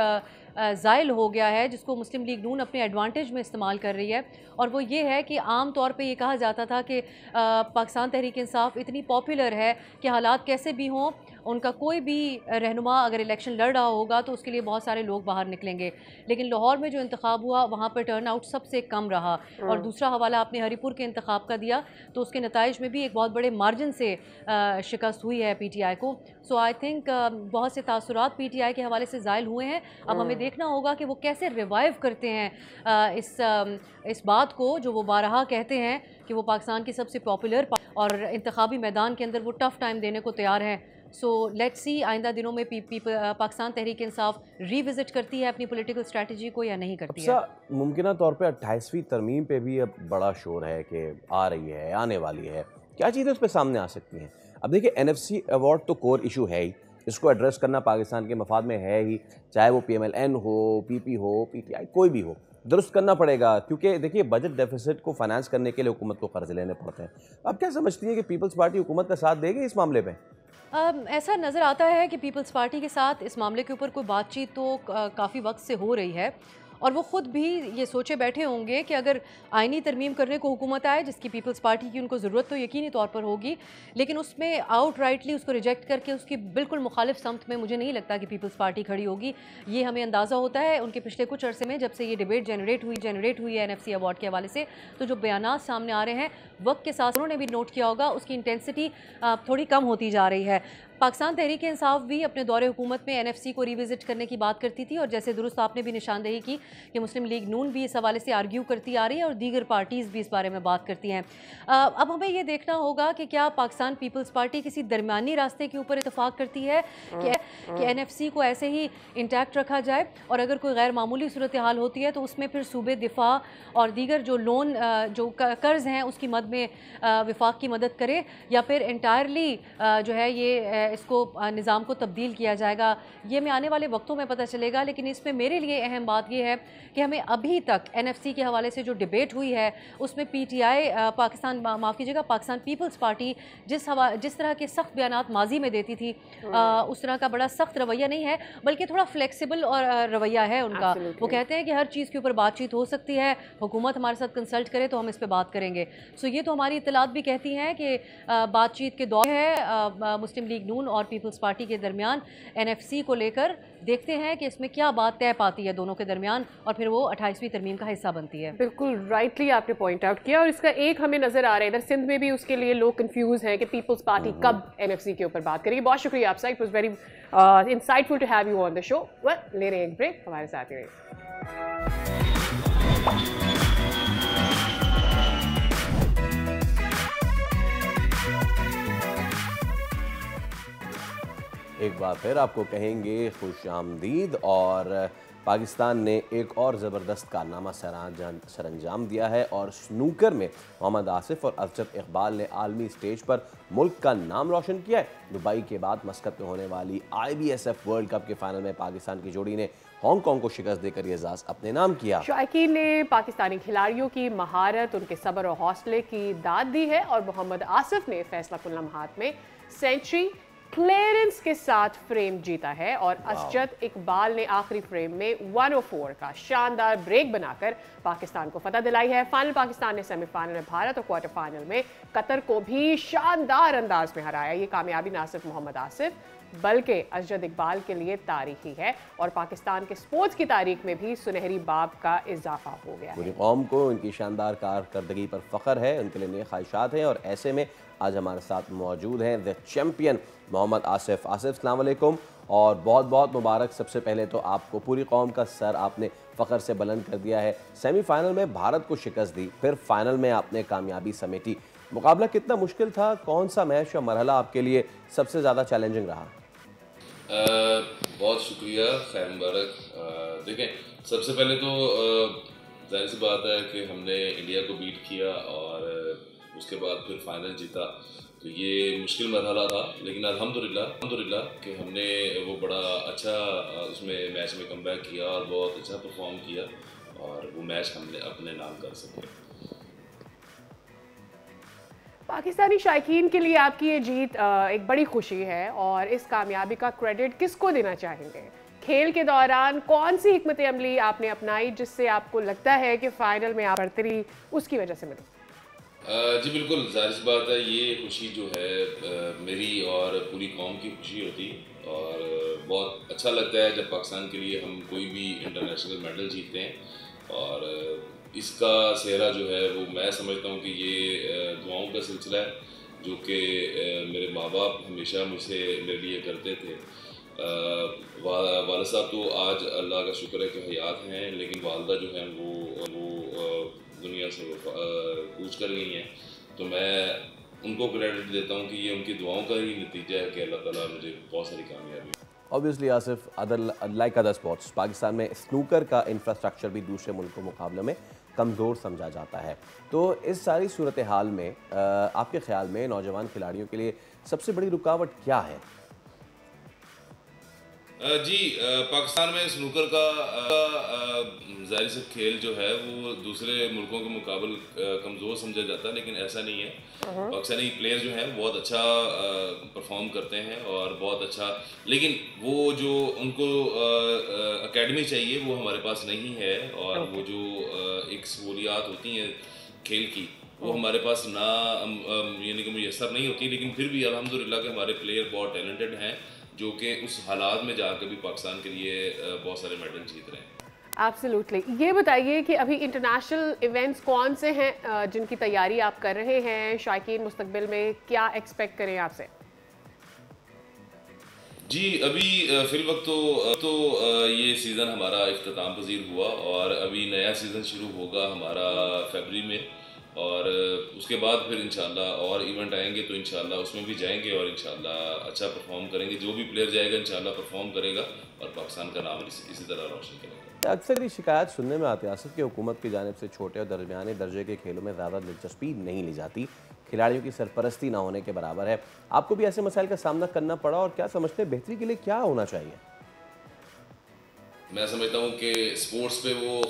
ज़ायल हो गया है, जिसको मुस्लिम लीग नून अपने एडवांटेज में इस्तेमाल कर रही है, और वो ये है कि आम तौर पे ये कहा जाता था कि पाकिस्तान तहरीक इंसाफ इतनी पॉपुलर है कि हालात कैसे भी हों, उनका कोई भी रहनुमा अगर इलेक्शन लड़ रहा होगा तो उसके लिए बहुत सारे लोग बाहर निकलेंगे। लेकिन लाहौर में जो इंतखाब हुआ वहाँ पर टर्न आउट सबसे कम रहा, और दूसरा हवाला आपने हरिपुर के इंतखाब का दिया, तो उसके नताइज में भी एक बहुत बड़े मार्जिन से शिकस्त हुई है PTI को। सो आई थिंक बहुत से तासुरात PTI के हवाले से ज़ायल हुए हैं। अब हमें देखना होगा कि वो कैसे रिवाइव करते हैं इस बात को, जो वो बारहा कहते हैं कि वो पाकिस्तान की सबसे पॉपुलर और इंतखाबी मैदान के अंदर वो टफ़ टाइम देने को तैयार हैं। सो लेट्स सी आइंदा दिनों में पाकिस्तान तहरीक इंसाफ रिविजिट करती है अपनी पॉलिटिकल स्ट्रेटजी को या नहीं करती है। मुमकिन तौर पे 28वीं तरमीम पे भी अब बड़ा शोर है कि आ रही है, आने वाली है, क्या चीज़ें उस पर सामने आ सकती हैं? अब देखिए, NFC अवार्ड तो कोर इशू है ही, इसको एड्रेस करना पाकिस्तान के मफाद में है ही, चाहे वो PMLN हो, PP हो, PTI, कोई भी हो, दुरुस्त करना पड़ेगा, क्योंकि देखिए बजट डेफिसिट को फाइनेंस करने के लिए हुकूमत को कर्ज लेने पड़ते हैं। अब क्या समझती है कि पीपल्स पार्टी हुकूमत का साथ देगी इस मामले में? ऐसा नज़र आता है कि पीपल्स पार्टी के साथ इस मामले के ऊपर कोई बातचीत तो काफ़ी वक्त से हो रही है, और वो ख़ुद भी ये सोचे बैठे होंगे कि अगर आइनी तरमीम करने को हुकूमत आए, जिसकी पीपल्स पार्टी की उनको ज़रूरत तो यकीनी तौर पर होगी, लेकिन उसमें आउट राइटली उसको रिजेक्ट करके उसकी बिल्कुल मुखालिफ समत में मुझे नहीं लगता कि पीपल्स पार्टी खड़ी होगी। ये हमें अंदाज़ा होता है उनके पिछले कुछ अरसे में, जब से ये डिबेट जनरेट हुई है NFC अवार्ड के हवाले से, तो जो बयानात सामने आ रहे हैं वक्त के साथ उन्होंने भी नोट किया होगा उसकी इंटेंसिटी थोड़ी कम होती जा रही है। पाकिस्तान तहरीक इंसाफ भी अपने दौरे हुकूमत में NFC को रिविजिट करने की बात करती थी, और जैसे दुरुस्त आपने भी निशानदेही की कि मुस्लिम लीग नून भी इस हवाले से आर्ग्यू करती आ रही है और दीगर पार्टीज़ भी इस बारे में बात करती हैं। अब हमें ये देखना होगा कि क्या पाकिस्तान पीपल्स पार्टी किसी दरमियानी रास्ते के ऊपर इतफाक़ करती है कि NFC को ऐसे ही इंटैक्ट रखा जाए, और अगर कोई गैर मामूली सूरत हाल होती है तो उसमें फिर सूबे दिफा और दीगर जो लोन जो कर्ज़ हैं उसकी मद में वफाक की मदद करे, या फिर इंटायरली जो है ये इसको निज़ाम को तब्दील किया जाएगा। ये मैं आने वाले वक्तों में पता चलेगा, लेकिन इसमें मेरे लिए अहम बात यह है कि हमें अभी तक NFC के हवाले से जो डिबेट हुई है उसमें PTI पाकिस्तान माफ़ कीजिएगा पाकिस्तान पीपल्स पार्टी जिस तरह के सख्त बयानात माजी में देती थी उस तरह का बड़ा सख्त रवैया नहीं है, बल्कि थोड़ा फ्लेक्सिबल और रवैया है उनका। वो कहते हैं कि हर चीज़ के ऊपर बातचीत हो सकती है, हुकूमत हमारे साथ कंसल्ट करे तो हम इस पर बात करेंगे। सो ये तो हमारी इत्तलात भी कहती हैं कि बातचीत के दौर है मुस्लिम लीग नून और पीपल्स पार्टी के दरमियान NFC को लेकर। देखते हैं कि इसमें क्या बात तय पाती है दोनों के दरमियान, और फिर वो 28वीं तरमीम का हिस्सा बनती है। बिल्कुल राइटली आपने पॉइंट आउट किया, और इसका एक हमें नजर आ रहा है इधर सिंध में भी उसके लिए लोग कंफ्यूज हैं कि पीपल्स पार्टी कब NFC के ऊपर बात करेगी। बहुत शुक्रिया आपका, it was very insightful to have you on the show. Well, ले रहे हैं एक ब्रेक, हमारे साथ ही रहिए। एक बार फिर आपको कहेंगे खुश आमदीद, और पाकिस्तान ने एक और ज़बरदस्त कारनामा सरअंजाम दिया है, और स्नूकर में मोहम्मद आसिफ और अरशद इकबाल ने आलमी स्टेज पर मुल्क का नाम रोशन किया है। दुबई के बाद मस्कत में होने वाली IBSF वर्ल्ड कप के फाइनल में पाकिस्तान की जोड़ी ने हांगकांग को शिकस्त देकर ये एजाज़ अपने नाम किया। शायकीन ने पाकिस्तानी खिलाड़ियों की महारत, उनके सब्र और हौसले की दाद दी है, और मोहम्मद आसिफ ने फैसला कुन लम्हात में सेंचुरी क्लियरेंस के साथ फ्रेम जीता है, और अरशद इकबाल ने आखिरी फ्रेम में 104 का शानदार ब्रेक बनाकर पाकिस्तान को फतह दिलाई है। फाइनल पाकिस्तान ने सेमीफाइनल में भारत और क्वार्टर फाइनल में कतर को भी शानदार अंदाज में हराया। ये कामयाबी न सिर्फ मोहम्मद आसिफ बल्कि अरशद इकबाल के लिए तारीखी है, और पाकिस्तान के स्पोर्ट्स की तारीख में भी सुनहरी बाब का इजाफा हो गया है। पूरी कौम को उनकी शानदार कारकर्दगी पर फ़ख्र है, उनके लिए नेक ख्वाहिशात हैं, और ऐसे में आज हमारे साथ मौजूद हैं द चैम्पियन मोहम्मद आसिफ। आसिफ, अस्सलाम वालेकुम, और बहुत बहुत मुबारक। सबसे पहले तो आपको, पूरी कौम का सर आपने फ़ख्र से बुलंद कर दिया है। सेमीफाइनल में भारत को शिकस्त दी, फिर फाइनल में आपने कामयाबी समेटी। मुकाबला कितना मुश्किल था? कौन सा मैच या मरहला आपके लिए सबसे ज़्यादा चैलेंजिंग रहा? बहुत शुक्रिया, खैर मुबारक। देखें, सबसे पहले तो जाहिर सी बात है कि हमने इंडिया को बीट किया और उसके बाद फिर फाइनल जीता, तो ये मुश्किल मरहला था, लेकिन अल्हम्दुलिल्लाह कि हमने वो बड़ा अच्छा उसमें मैच में कमबैक किया और बहुत अच्छा परफॉर्म किया, और वो मैच हमने अपने नाम कर सके। पाकिस्तानी शायकीन के लिए आपकी ये जीत एक बड़ी खुशी है, और इस कामयाबी का क्रेडिट किसको देना चाहेंगे? खेल के दौरान कौन सी हिकमत अमली आपने अपनाई जिससे आपको लगता है कि फाइनल में आप बढ़तरी उसकी वजह से मिली? जी बिल्कुल, जाहिर सी बात है, ये खुशी जो है मेरी और पूरी कौम की खुशी होती, और बहुत अच्छा लगता है जब पाकिस्तान के लिए हम कोई भी इंटरनेशनल मेडल जीतते हैं, और इसका सेहरा जो है वो मैं समझता हूँ कि ये दुआओं का सिलसिला है, जो कि मेरे माँ बाप हमेशा मुझसे मेरे लिए करते थे। वालिद साहब तो आज अल्लाह का शुक्र है कि हयात हैं, लेकिन वालदा जो है वो दुनिया से कूच कर गई हैं, तो मैं उनको क्रेडिट देता हूँ कि ये उनकी दुआओं का ही नतीजा है कि अल्लाह ताला मुझे बहुत सारी कामयाबी। Obviously Asif, like other sports, Pakistan में स्नूकर का इंफ्रास्ट्रक्चर भी दूसरे मुल्कों के मुकाबले में कमज़ोर समझा जाता है। तो इस सारी सूरत हाल में आपके ख्याल में नौजवान खिलाड़ियों के लिए सबसे बड़ी रुकावट क्या है? जी, पाकिस्तान में स्नूकर का जाहिर से खेल जो है वो दूसरे मुल्कों के मुकाबले कमज़ोर समझा जाता है, लेकिन ऐसा नहीं है। पाकिस्तानी प्लेयर जो हैं बहुत अच्छा परफॉर्म करते हैं और बहुत अच्छा, लेकिन वो जो उनको एकेडमी चाहिए वो हमारे पास नहीं है, और वो जो एक सहूलियात होती हैं खेल की वो हमारे पास ना यानी कि मुयसर नहीं होती, लेकिन फिर भी अल्हम्दुलिल्लाह कि हमारे प्लेयर बहुत टैलेंटेड हैं, जो कि उस हालात में जाकर भी पाकिस्तान के लिए बहुत सारे मेडल जीत रहे हैं। एब्सोल्युटली। ये बताइए कि अभी इंटरनेशनल इवेंट्स कौन से हैं जिनकी तैयारी आप कर रहे हैं? शायकीन मुस्तकबिल में क्या एक्सपेक्ट करें आपसे? जी अभी फिल वक्त तो ये सीज़न हमारा इख्तिताम पजीर हुआ और अभी नया सीज़न शुरू होगा हमारा फरवरी में और उसके बाद फिर इंशाल्लाह और इवेंट आएंगे तो इंशाल्लाह उसमें भी जाएंगे और इंशाल्लाह अच्छा परफॉर्म करेंगे। जो भी प्लेयर जाएगा इंशाल्लाह परफॉर्म करेगा और पाकिस्तान का नाम इसी तरह रोशन करेगा। अक्सर ये शिकायत सुनने में आती है आसिफ कि हुकूमत की जानिब से छोटे और दरमियाने दर्जे के खेलों में ज़्यादा दिलचस्पी नहीं ली जाती, खिलाड़ियों की सरपरस्ती ना होने के बराबर है। आपको भी ऐसे मसाइल का सामना करना पड़ा और क्या समझते हैं बेहतरी के लिए क्या होना चाहिए? मैं समझता हूँ कि स्पोर्ट्स पे वो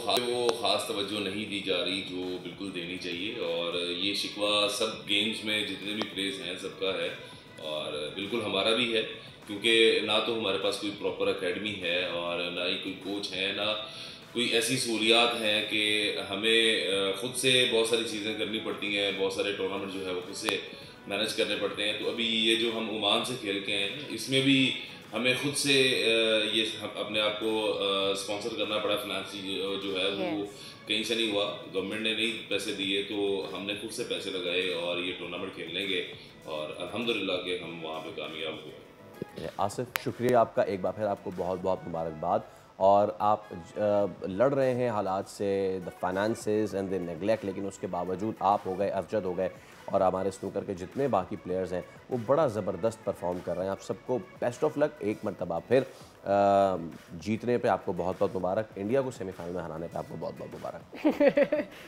ख़ास तवज्जो नहीं दी जा रही जो बिल्कुल देनी चाहिए और ये शिकवा सब गेम्स में जितने भी प्लेयर्स हैं सबका है और बिल्कुल हमारा भी है क्योंकि ना तो हमारे पास कोई प्रॉपर एकेडमी है और ना ही कोई कोच है, ना कोई ऐसी सहूलियात हैं कि हमें ख़ुद से बहुत सारी चीज़ें करनी पड़ती हैं, बहुत सारे टूर्नामेंट जो है वो खुद से मैनेज करने पड़ते हैं। तो अभी ये जो हम ओमान से खेल के हैं इसमें भी हमें खुद से ये अपने आप को स्पॉन्सर करना पड़ा। फाइनेंशियल जो है वो कहीं से नहीं हुआ, गवर्नमेंट ने नहीं पैसे दिए तो हमने खुद से पैसे लगाए और ये टूर्नामेंट खेलने गए और अल्हम्दुलिल्लाह के हम वहाँ पे कामयाब हुए। आसिफ शुक्रिया आपका, एक बार फिर आपको बहुत बहुत मुबारकबाद। और आप लड़ रहे हैं हालात से, the finances and the neglect, लेकिन उसके बावजूद आप हो गए, अफजद हो गए और हमारे स्नूकर के जितने बाकी प्लेयर्स हैं वो बड़ा ज़बरदस्त परफॉर्म कर रहे हैं। आप सबको बेस्ट ऑफ लक, एक मरतबा फिर जीतने पे आपको बहुत बहुत मुबारक, इंडिया को सेमीफाइनल में हराने पे आपको बहुत बहुत मुबारक।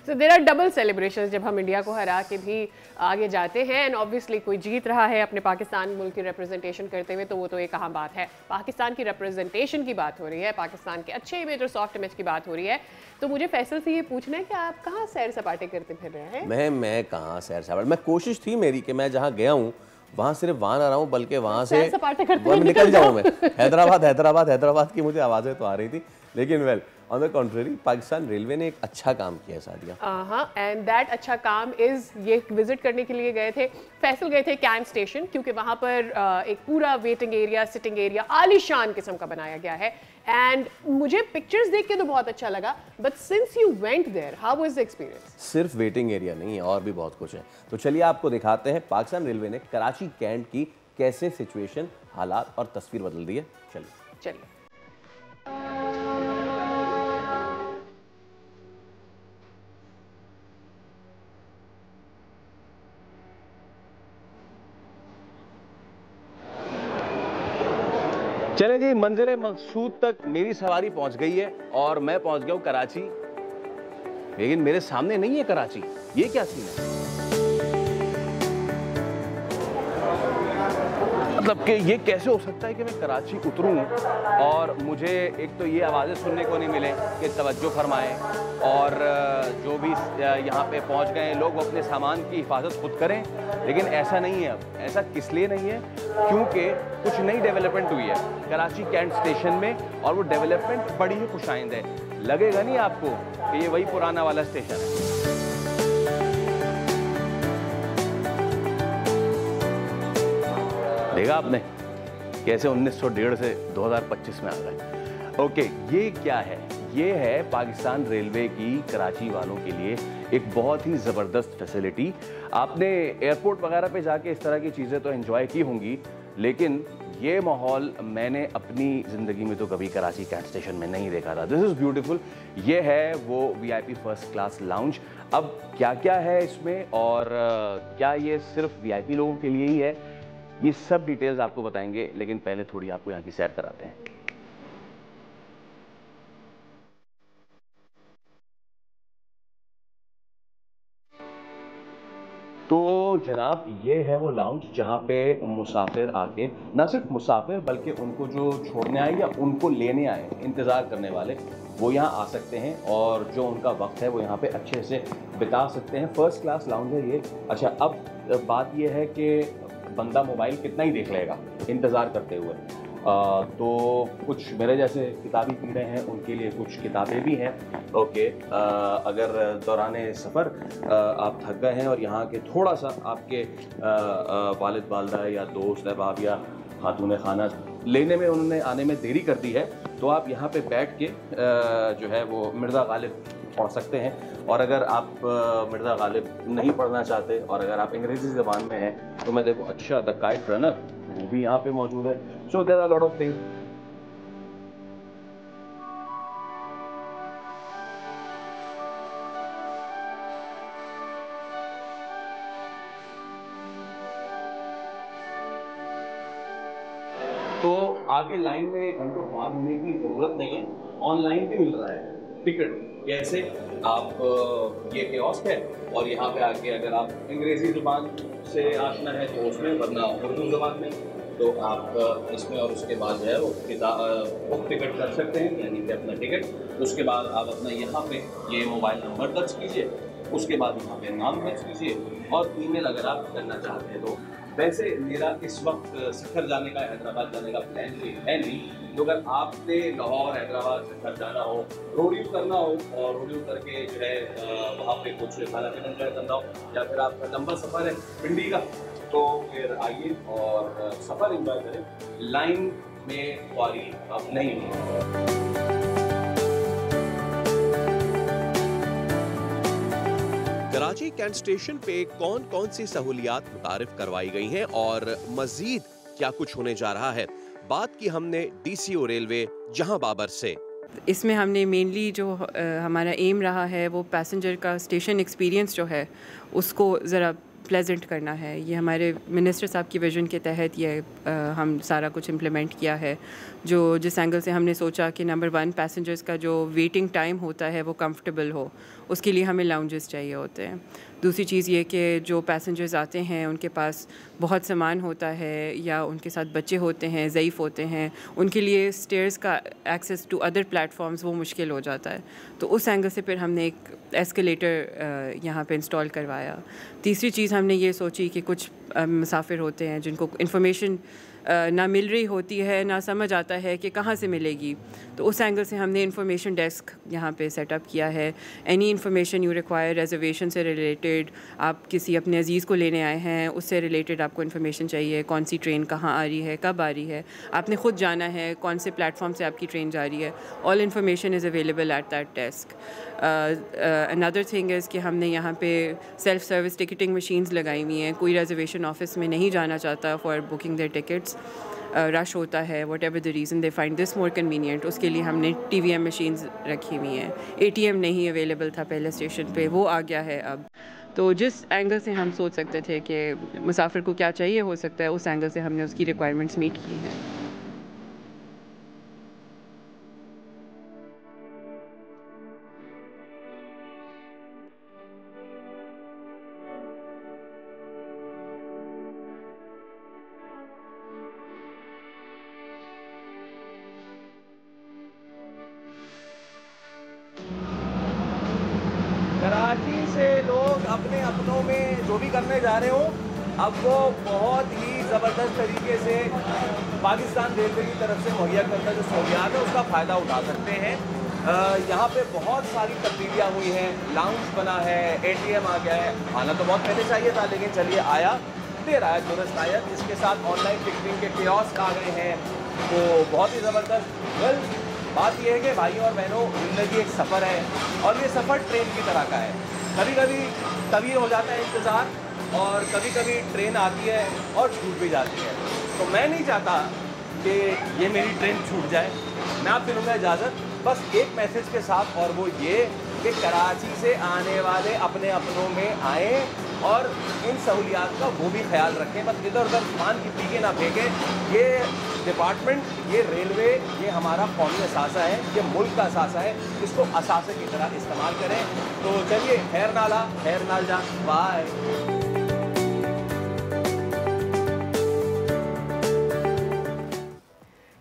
So there are double celebrations जब हम इंडिया को हरा के भी आगे जाते हैं एंड ऑब्वियसली कोई जीत रहा है अपने पाकिस्तान मुल्क की रिप्रेजेंटेशन करते हुए तो वो तो एक अहम बात है। पाकिस्तान की रिप्रेजेंटेशन की बात हो रही है, पाकिस्तान के अच्छे इमेज और सॉफ्ट इमेज की बात हो रही है, तो मुझे फैसल से ये पूछना है कि आप कहाँ सैर सपाटे करते फिर रहे हैं? मैं कहाँ सैर सपाटे, मैं कोशिश थी मेरी कि मैं जहाँ गया हूँ वहाँ सिर्फ वहाँ ना रहा हूँ बल्कि वहाँ से निकल जाऊँ मैं। हैदराबाद की मुझे आवाज़ें तो आ रही थी, लेकिन well on the contrary Pakistan railway ने एक अच्छा काम किया सादिया। हाँ, एंड दैट अच्छा काम इज़ ये विजिट करने के लिए गए थे, फैसल गए थे कैंट स्टेशन, क्योंकि वहाँ पर एक पूरा वेटिंग एरिया, सिटिंग एरिया आलीशान किस्म का बनाया गया है एंड मुझे पिक्चर्स देख के तो बहुत अच्छा लगा, but since you went there how was the experience? सिर्फ वेटिंग एरिया नहीं है और भी बहुत कुछ है, तो चलिए आपको दिखाते हैं पाकिस्तान रेलवे ने कराची कैंट की कैसे सिचुएशन, हालात और तस्वीर बदल दी है। चलिए चलें जी, मंज़िल मकसूद तक मेरी सवारी पहुंच गई है और मैं पहुंच गया हूं कराची, लेकिन मेरे सामने नहीं है कराची। ये क्या सीन है? मतलब कि ये कैसे हो सकता है कि मैं कराची उतरूं और मुझे एक तो ये आवाज़ें सुनने को नहीं मिले कि तवज्जो फरमाएं और जो भी यहाँ पे पहुँच गए लोग वो अपने सामान की हिफाजत खुद करें, लेकिन ऐसा नहीं है। अब ऐसा किस लिए नहीं है? क्योंकि कुछ नई डेवलपमेंट हुई है कराची कैंट स्टेशन में और वो डेवलपमेंट बड़ी ही खुशाइंद है। लगेगा नहीं आपको कि ये वही पुराना वाला स्टेशन है। देखा आपने कैसे 1901 से 2025 में आ गए। ओके, ये क्या है? ये है पाकिस्तान रेलवे की कराची वालों के लिए एक बहुत ही ज़बरदस्त फैसिलिटी। आपने एयरपोर्ट वगैरह पे जाके इस तरह की चीज़ें तो एंजॉय की होंगी, लेकिन ये माहौल मैंने अपनी ज़िंदगी में तो कभी कराची कैंट स्टेशन में नहीं देखा था। This is beautiful. ये है वो VIP फर्स्ट क्लास लाउंज। अब क्या क्या है इसमें और क्या ये सिर्फ VIP लोगों के लिए ही है, ये सब डिटेल्स आपको बताएंगे, लेकिन पहले थोड़ी आपको यहाँ की सैर कराते हैं। तो जनाब ये है वो लाउंज जहाँ पे मुसाफिर आके, ना सिर्फ मुसाफिर बल्कि उनको जो छोड़ने आए या उनको लेने आए, इंतज़ार करने वाले, वो यहाँ आ सकते हैं और जो उनका वक्त है वो यहाँ पे अच्छे से बिता सकते हैं। फर्स्ट क्लास लाउंज है ये। अच्छा, अब बात ये है कि बंदा मोबाइल कितना ही देख लेगा इंतज़ार करते हुए, तो कुछ मेरे जैसे किताबी कीड़े हैं उनके लिए कुछ किताबें भी हैं। ओके, अगर दौरान सफ़र आप थक गए हैं और यहाँ के थोड़ा सा आपके वालिद वालदा या दोस्त अहबाब या खातून खाना लेने में उन्होंने आने में देरी कर दी है, तो आप यहाँ पे बैठ के जो है वो मिर्ज़ा गालिब पढ़ सकते हैं। और अगर आप मिर्ज़ा गालिब नहीं पढ़ना चाहते और अगर आप अंग्रेज़ी ज़बान में हैं तो मैं देखो अच्छा द काइट रनर वो भी यहाँ पे मौजूद है। So there are lot of things. तो आगे लाइन में घंटों पार होने की जरूरत नहीं है, ऑनलाइन भी मिल रहा है टिकट। कैसे आप ये कियोस्क है और यहाँ पे आके अगर आप अंग्रेजी जुबान से आशना है तो उसमें, वरना उर्दू जुबान में तो आप इसमें, और उसके बाद जो है वो बुक टिकट कर सकते हैं, यानी कि अपना टिकट। उसके बाद आप अपना यहाँ पे ये मोबाइल नंबर दर्ज कीजिए, उसके बाद यहाँ पे नाम दर्ज कीजिए और ईमेल अगर आप करना चाहते हैं तो। वैसे मेरा इस वक्त सफ़र जाने का, हैदराबाद जाने का प्लान है नहीं, तो अगर आपने लाहौर हैदराबाद सफ़र जाना हो, रोड यू करना हो और रोड यू करके जो है वहाँ पे कुछ खाना पीना एंजॉय करना हो, या फिर आपका लंबा सफ़र है पिंडी का, तो फिर आइए और सफ़र एंजॉय करें। लाइन में ख्वारी अब नहीं है। कराची कैंट स्टेशन पे कौन कौन सी सहूलियात मुतारिफ करवाई गई हैं और मजीद क्या कुछ होने जा रहा है, बात की हमने DCO रेलवे जहां बाबर से। इसमें हमने मेनली जो हमारा एम रहा है वो पैसेंजर का स्टेशन एक्सपीरियंस जो है उसको ज़रा प्लेजेंट करना है। ये हमारे मिनिस्टर साहब की विजन के तहत ये हम सारा कुछ इम्प्लीमेंट किया है। जो जिस एंगल से हमने सोचा कि नंबर 1 पैसेंजर्स का जो वेटिंग टाइम होता है वो कंफर्टेबल हो, उसके लिए हमें लाउंजेस चाहिए होते हैं। दूसरी चीज़ ये कि जो पैसेंजर्स आते हैं उनके पास बहुत सामान होता है या उनके साथ बच्चे होते हैं, ज़ईफ़ होते हैं, उनके लिए स्टेयर्स का एक्सेस टू अदर प्लेटफॉर्म्स वो मुश्किल हो जाता है। तो उस एंगल से फिर हमने एक एस्केलेटर यहाँ पे इंस्टॉल करवाया। तीसरी चीज़ हमने ये सोची कि कुछ मुसाफिर होते हैं जिनको इन्फॉर्मेशन ना मिल रही होती है, ना समझ आता है कि कहाँ से मिलेगी, तो उस एंगल से हमने इंफॉर्मेशन डेस्क यहाँ पे सेटअप किया है। Any information you require, reservation से रिलेटेड, आप किसी अपने अजीज़ को लेने आए हैं उससे रिलेटेड आपको इन्फॉर्मेशन चाहिए, कौन सी ट्रेन कहाँ आ रही है, कब आ रही है, आपने ख़ुद जाना है, कौन से प्लेटफॉर्म से आपकी ट्रेन जा रही है, all information is available at that desk. Another thing is कि हमने यहाँ पे सेल्फ सर्विस टिकटिंग मशीन्स लगाई हुई हैं। कोई रिजर्वेशन ऑफिस में नहीं जाना चाहता for booking their tickets, rush होता है, whatever the reason they find this more convenient, उसके लिए हमने TVM मशीन्स रखी हुई हैं। ATM नहीं अवेलेबल था पहले स्टेशन पे, वो आ गया है अब। तो जिस एंगल से हम सोच सकते थे कि मुसाफिर को क्या चाहिए हो सकता है, उस एंगल से हमने उसकी रिक्वायरमेंट्स मीट की हैं। कराची से लोग अपने अपनों में जो भी करने जा रहे हो, अब वो बहुत ही ज़बरदस्त तरीके से पाकिस्तान रेलवे की तरफ से मुहैया करता जो सहूलियात है उसका फ़ायदा उठा सकते हैं। यहाँ पे बहुत सारी तब्दीलियाँ हुई हैं, लाउंज बना है, ATM आ गया है। आना तो बहुत पहले चाहिए था लेकिन चलिए आया, देर आया दुरुस्त आया। इसके साथ ऑनलाइन टिकटिंग के कियोस्क आ गए हैं, तो बहुत ही ज़बरदस्त। वेल, बात यह है कि भाइयों और बहनों, ज़िंदगी एक सफ़र है और ये सफ़र ट्रेन की तरह का है। कभी कभी तभी हो जाता है इंतज़ार और कभी कभी ट्रेन आती है और छूट भी जाती है। तो मैं नहीं चाहता कि ये मेरी ट्रेन छूट जाए। मैं आपसे लूँगा इजाज़त बस एक मैसेज के साथ, और वो ये कि कराची से आने वाले अपने अपनों में आएँ और इन सहूलियात का वो भी ख्याल रखें। बस इधर उधर सामान की पीके ना फेंकें। ये डिपार्टमेंट, ये रेलवे, ये हमारा कौमी असासा है, ये मुल्क का असासा है, इसको असासे की तरह इस्तेमाल करें। तो चलिए, खैर नाला खैर नाल जा, बाय।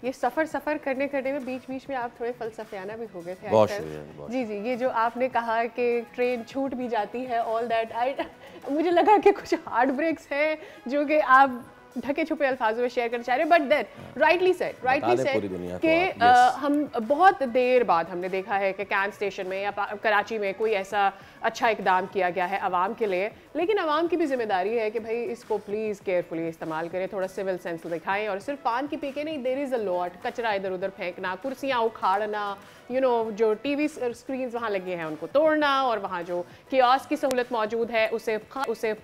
ये सफ़र करने में बीच बीच में आप थोड़े फ़लसफ़ियाना भी हो गए थे। बहुत शुक्रिया। जी जी, ये जो आपने कहा कि ट्रेन छूट भी जाती है, ऑल दैट, मुझे लगा कि कुछ हार्ट ब्रेक्स हैं जो कि आप ढके छुपे अल्फाजों में शेयर करना चाह रहे, बट देन राइटली सेड पूरी दुनिया को कि आप, हम बहुत देर बाद हमने देखा है कि कैंट स्टेशन में या कराची में कोई ऐसा अच्छा इकदाम किया गया है आवाम के लिए, लेकिन आवाम की भी जिम्मेदारी है कि भाई इसको प्लीज़ केयरफुली इस्तेमाल करें, थोड़ा सिविल सेंस दिखाएं, और सिर्फ पान की पी के नहीं, देयर इज़ अ लॉट, कचरा इधर उधर फेंकना, कुर्सियाँ उखाड़ना, जो टीवी स्क्रीन वहाँ लगे हैं उनको तोड़ना, और वहाँ जो कियोस्क की सहूलत मौजूद है उसे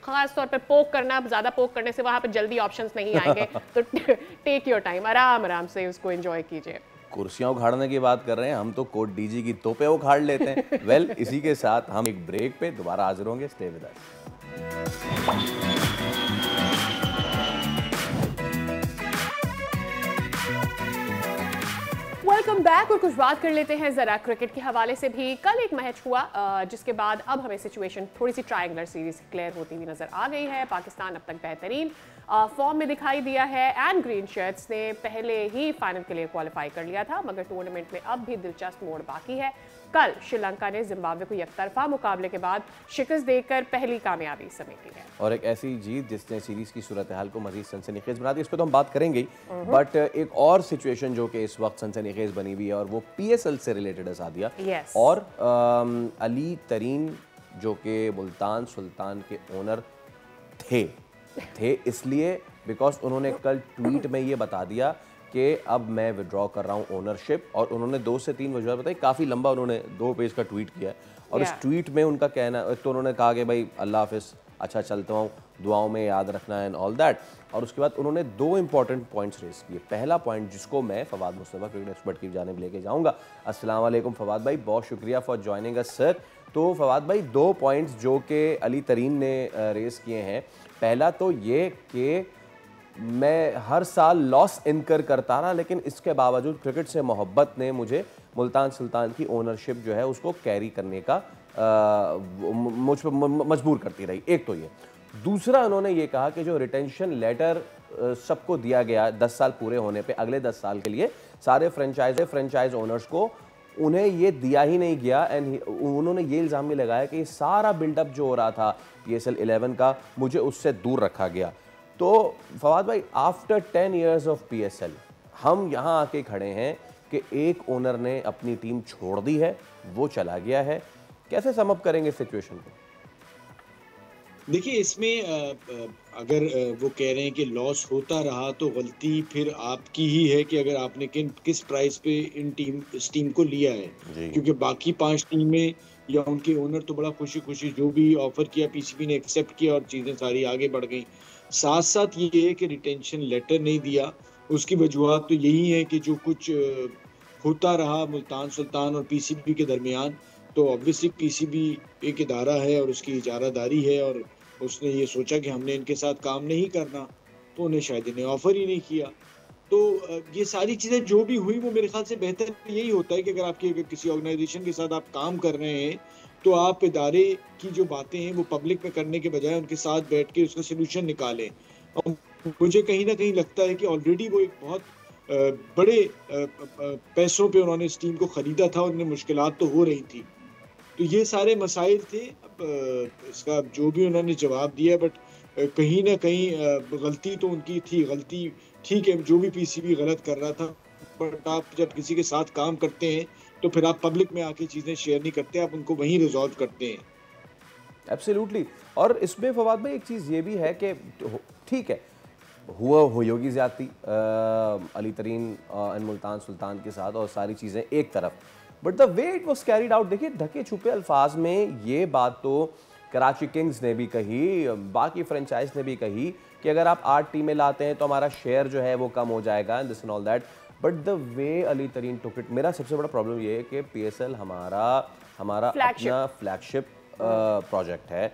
खास तौर पर पोक करना, ज़्यादा पोक करने से वहाँ पर जल्दी ऑप्शंस नहीं आएंगे तो टेक योर टाइम, आराम आराम से उसको एंजॉय कीजिए। कुर्सियां उखाड़ने की बात कर रहे हैं, हम तो कोट डीजी की तोपे उखाड़ लेते हैं। वेल, इसी के साथ हम एक ब्रेक पे दोबारा हाजिर होंगे। Stay with us. Welcome back. और कुछ बात कर लेते हैं ज़रा क्रिकेट के हवाले से भी। कल एक मैच हुआ जिसके बाद अब हमें सिचुएशन थोड़ी सी ट्रायंगुलर सीरीज क्लियर होती हुई नजर आ गई है। पाकिस्तान अब तक बेहतरीन फॉर्म में दिखाई दिया है एंड ग्रीन शर्ट्स ने पहले ही फाइनल के लिए क्वालिफाई कर लिया था, मगर टूर्नामेंट में अब भी दिलचस्प मोड़ बाकी है। कल श्रीलंका ने जिम्बाब्वे को एकतरफा मुकाबले के बाद शिकस्त देकर पहली कामयाबी समेटी है, और एक ऐसी जीत जिसने सीरीज की सूरत हाल को मजीद सनसनीखेज बना दी, इस पर तो हम बात करेंगे, बट एक और सिचुएशन जो कि इस वक्त सनसनीखेज बनी हुई है और वो पीएसएल से रिलेटेड है सादिया। Yes. और अली तरीन जो कि मुल्तान सुल्तान के ओनर थे इसलिए बिकॉज उन्होंने कल ट्वीट में ये बता दिया कि अब मैं विड्रॉ कर रहा हूँ ओनरशिप, और उन्होंने 2 से 3 वजह बताई। काफ़ी लंबा उन्होंने 2 पेज का ट्वीट किया, और इस ट्वीट में उनका कहना, तो उन्होंने कहा कि भाई अल्लाह हाफिज़, अच्छा चलता हूँ, दुआओं में याद रखना एंड ऑल दैट। और उसके बाद उन्होंने 2 इंपॉर्टेंट पॉइंट्स रेस किए। पहला पॉइंट जिसको मैं फवाद मुस्तफ़ा क्रिकेट एक्सपर्ट की जानिब लेके जाऊँगा। अस्सलाम वालेकुम फवाद भाई, बहुत शुक्रिया फॉर ज्वाइनिंग अस सर। तो फवाद भाई 2 पॉइंट्स जो कि अली तरीन ने रेस किए हैं। पहला तो ये कि मैं हर साल लॉस इनकर करता रहा, लेकिन इसके बावजूद क्रिकेट से मोहब्बत ने मुझे मुल्तान सुल्तान की ओनरशिप जो है उसको कैरी करने का मुझ पर मजबूर करती रही। एक तो ये। दूसरा उन्होंने ये कहा कि जो रिटेंशन लेटर सबको दिया गया 10 साल पूरे होने पे, अगले 10 साल के लिए सारे फ्रेंचाइज ओनर्स को, उन्हें ये दिया ही नहीं गया। एंड उन्होंने ये इल्ज़ाम भी लगाया कि सारा बिल्डअप जो हो रहा था PSL 11 का, मुझे उससे दूर रखा गया। तो फवाद भाई, आफ्टर 10 years ऑफ PSL हम यहाँ आके खड़े हैं कि एक ओनर ने अपनी टीम छोड़ दी है, वो चला गया है। कैसे सम अप करेंगे सिचुएशन को? देखिए, इसमें अगर वो कह रहे हैं कि लॉस होता रहा तो गलती फिर आपकी ही है कि अगर आपने किस प्राइस पे इस टीम को लिया है, क्योंकि बाकी 5 टीमें या उनके ओनर तो बड़ा खुशी खुशी जो भी ऑफर किया PCB ने एक्सेप्ट किया और चीज़ें सारी आगे बढ़ गई। साथ साथ ये है कि रिटेंशन लेटर नहीं दिया, उसकी वजूहत तो यही है कि जो कुछ होता रहा मुल्तान सुल्तान और PCB के दरमियान, तो ऑब्वियसली PCB एक इदारा है और उसकी इजारादारी है, और उसने ये सोचा कि हमने इनके साथ काम नहीं करना, तो उन्हें शायद इन्हें ऑफर ही नहीं किया। तो ये सारी चीज़ें जो भी हुई वो मेरे ख्याल से बेहतर यही होता है कि अगर किसी ऑर्गेनाइजेशन के साथ आप काम कर रहे हैं तो आप इदारे की जो बातें हैं वो पब्लिक में करने के बजाय उनके साथ बैठ के उसका सलूशन निकालें। और मुझे कहीं ना कहीं लगता है कि ऑलरेडी वो एक बहुत बड़े पैसों पे उन्होंने इस टीम को ख़रीदा था और उन्हें मुश्किलात तो हो रही थी। तो ये सारे मसाइल थे। अब इसका जो भी उन्होंने जवाब दिया, बट कहीं ना कहीं गलती तो उनकी थी। गलती ठीक है, जो भी PCB गलत कर रहा था, बट आप जब किसी के साथ काम करते हैं तो फिर आप पब्लिक में आके चीज़ें शेयर नहीं करते, आप उनको वहीं रिजॉल्व करते हैं। एब्सोल्युटली। और इसमें फवाद भाई एक चीज़ ये भी है कि ठीक है, हुआ होगी ज़्यादती अली तरीन एंड मुल्तान सुल्तान के साथ, और सारी चीज़ें एक तरफ, but the way it was carried out, देखिए ढके छुपे अल्फाज में ये बात तो कराची किंग्स ने भी कही, बाकी फ्रेंचाइज ने भी कही कि अगर आप 8 टीमें लाते हैं तो हमारा शेयर जो है वो कम हो जाएगा, this and all that. But the way Ali तरीन टुक इट, मेरा सबसे बड़ा प्रॉब्लम ये है कि PSL हमारा अपना फ्लैगशिप प्रोजेक्ट है।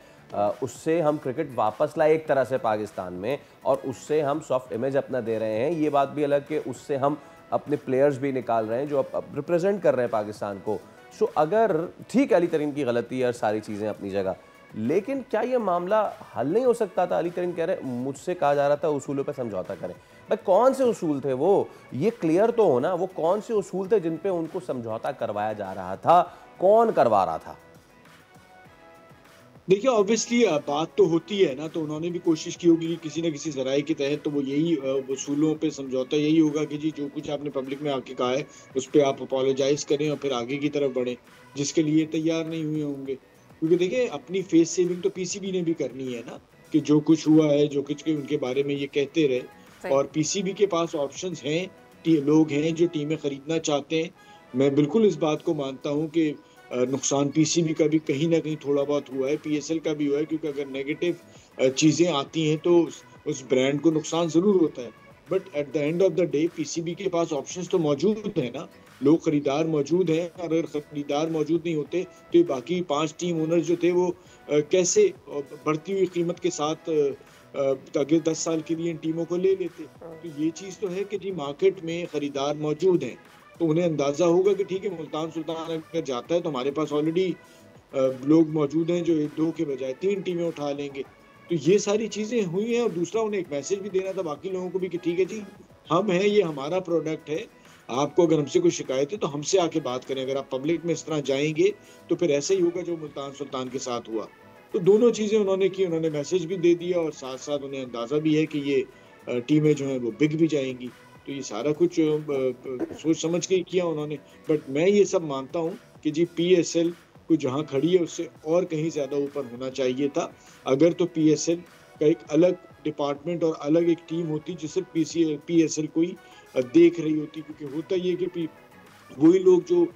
उससे हम क्रिकेट वापस लाए एक तरह से पाकिस्तान में, और उससे हम सॉफ्ट इमेज अपना दे रहे हैं। ये बात भी अलग कि उससे हम अपने प्लेयर्स भी निकाल रहे हैं जो अब रिप्रेजेंट कर रहे हैं पाकिस्तान को। सो अगर ठीक है अली तरीन की गलती है और सारी चीज़ें अपनी जगह, लेकिन क्या ये मामला हल नहीं हो सकता था? अली तरीन कह रहे मुझसे कहा जा रहा था उसूलों पे समझौता करें। भाई कौन से उसूल थे वो? ये क्लियर तो हो ना, वो कौन से उसूल थे जिन पे उनको समझौता करवाया जा रहा था? कौन करवा रहा था? देखिए ऑब्वियसली बात तो होती है ना, तो उन्होंने भी कोशिश की होगी कि किसी न किसी जराए के तहत तो वो यही वसूलों पे समझौता यही होगा कि जी जो कुछ आपने पब्लिक में आके कहा है उस पे आप अपोलोजाइज करें और फिर आगे की तरफ बढ़ें, जिसके लिए तैयार नहीं हुए होंगे। क्योंकि देखिए अपनी फेस सेविंग तो पीसीबी ने भी करनी है ना, कि जो कुछ हुआ है, जो कुछ के उनके बारे में ये कहते रहे, सही। और पीसीबी के पास ऑप्शंस हैं, लोग हैं जो टीमें खरीदना चाहते हैं। मैं बिल्कुल इस बात को मानता हूँ कि नुकसान पीसीबी का भी कहीं ना कहीं थोड़ा बहुत हुआ है, पीएसएल का भी हुआ है, क्योंकि अगर नेगेटिव चीजें आती हैं तो उस ब्रांड को नुकसान जरूर होता है। But at the end of the day PCB के पास ऑप्शंस तो मौजूद है ना, लोग खरीदार मौजूद हैं, और अगर खरीदार मौजूद नहीं होते तो ये बाकी 5 टीम ओनर जो थे वो कैसे बढ़ती हुई कीमत के साथ अगले 10 साल के लिए इन टीमों को ले लेते। तो ये चीज तो है कि जी मार्केट में खरीदार मौजूद हैं, तो उन्हें अंदाजा होगा कि ठीक है मुल्तान सुल्तान अगर जाता है तो हमारे पास ऑलरेडी लोग मौजूद हैं जो 1-2 के बजाय 3 टीमें उठा लेंगे। तो ये सारी चीजें हुई हैं, और दूसरा उन्हें एक मैसेज भी देना था बाकी लोगों को भी कि ठीक है जी, हम हैं, ये हमारा प्रोडक्ट है, आपको अगर हमसे कोई शिकायत है तो हमसे आके बात करें। अगर आप पब्लिक में इस तरह जाएंगे तो फिर ऐसे ही होगा जो मुल्तान सुल्तान के साथ हुआ। तो दोनों चीजें उन्होंने की, उन्होंने मैसेज भी दे दिया और साथ साथ उन्हें अंदाजा भी है कि ये टीमें जो हैं वो बिक भी जाएंगी। तो ये सारा कुछ सोच समझ के ही किया उन्होंने। बट मैं ये सब मानता हूँ कि जी पीएसएल को जहाँ खड़ी है उससे और कहीं ज्यादा ऊपर होना चाहिए था। अगर तो पीएसएल का एक अलग डिपार्टमेंट और अलग एक टीम होती जो सिर्फ पीएसएल को ही देख रही होती, क्योंकि होता ये कि वही लोग जो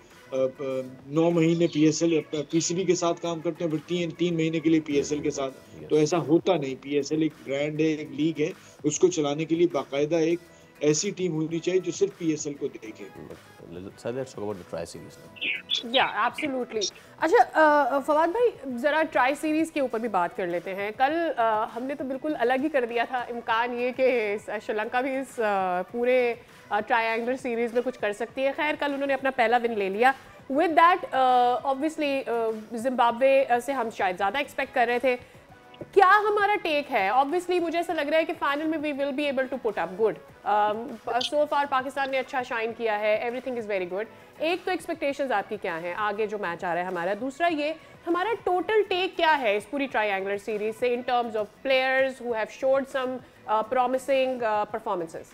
9 महीने पीएसएल पीसीबी के साथ काम करते हैं, फिर 3 महीने के लिए पीएसएल के साथ, तो ऐसा होता नहीं। पीएसएल एक ब्रांड है, एक लीग है, उसको चलाने के लिए बाकायदा एक ऐसी टीम होनी चाहिए जो सिर्फ पीएसएल को देखे। So let's talk about the Tri Series now. या एब्सोल्युटली। अच्छा फवाद भाई, ज़रा ट्राई सीरीज़ के ऊपर भी बात कर लेते हैं। कल हमने तो बिल्कुल अलग ही कर दिया था, इम्कान ये कि श्रीलंका भी इस पूरे ट्रायंगुलर सीरीज़ में कुछ कर सकती है। खैर कल उन्होंने अपना पहला विन ले लिया। विद दैट ऑब्वियसली जिम्बाब्वे से हम शायद ज़्यादा एक्सपेक्ट कर रहे थे। क्या हमारा टेक है? ऑब्वियसली मुझे ऐसा लग रहा है कि फाइनल में we will be able to put up good. So far Pakistan ने अच्छा शाइन किया है, एवरीथिंग इज़ वेरी गुड। एक तो एक्सपेक्टेशंस आपकी क्या हैं आगे जो मैच आ रहा है हमारा? दूसरा ये हमारा टोटल टेक क्या है इस पूरी ट्रायंगुलर सीरीज से in terms of players who have showed some promising performances?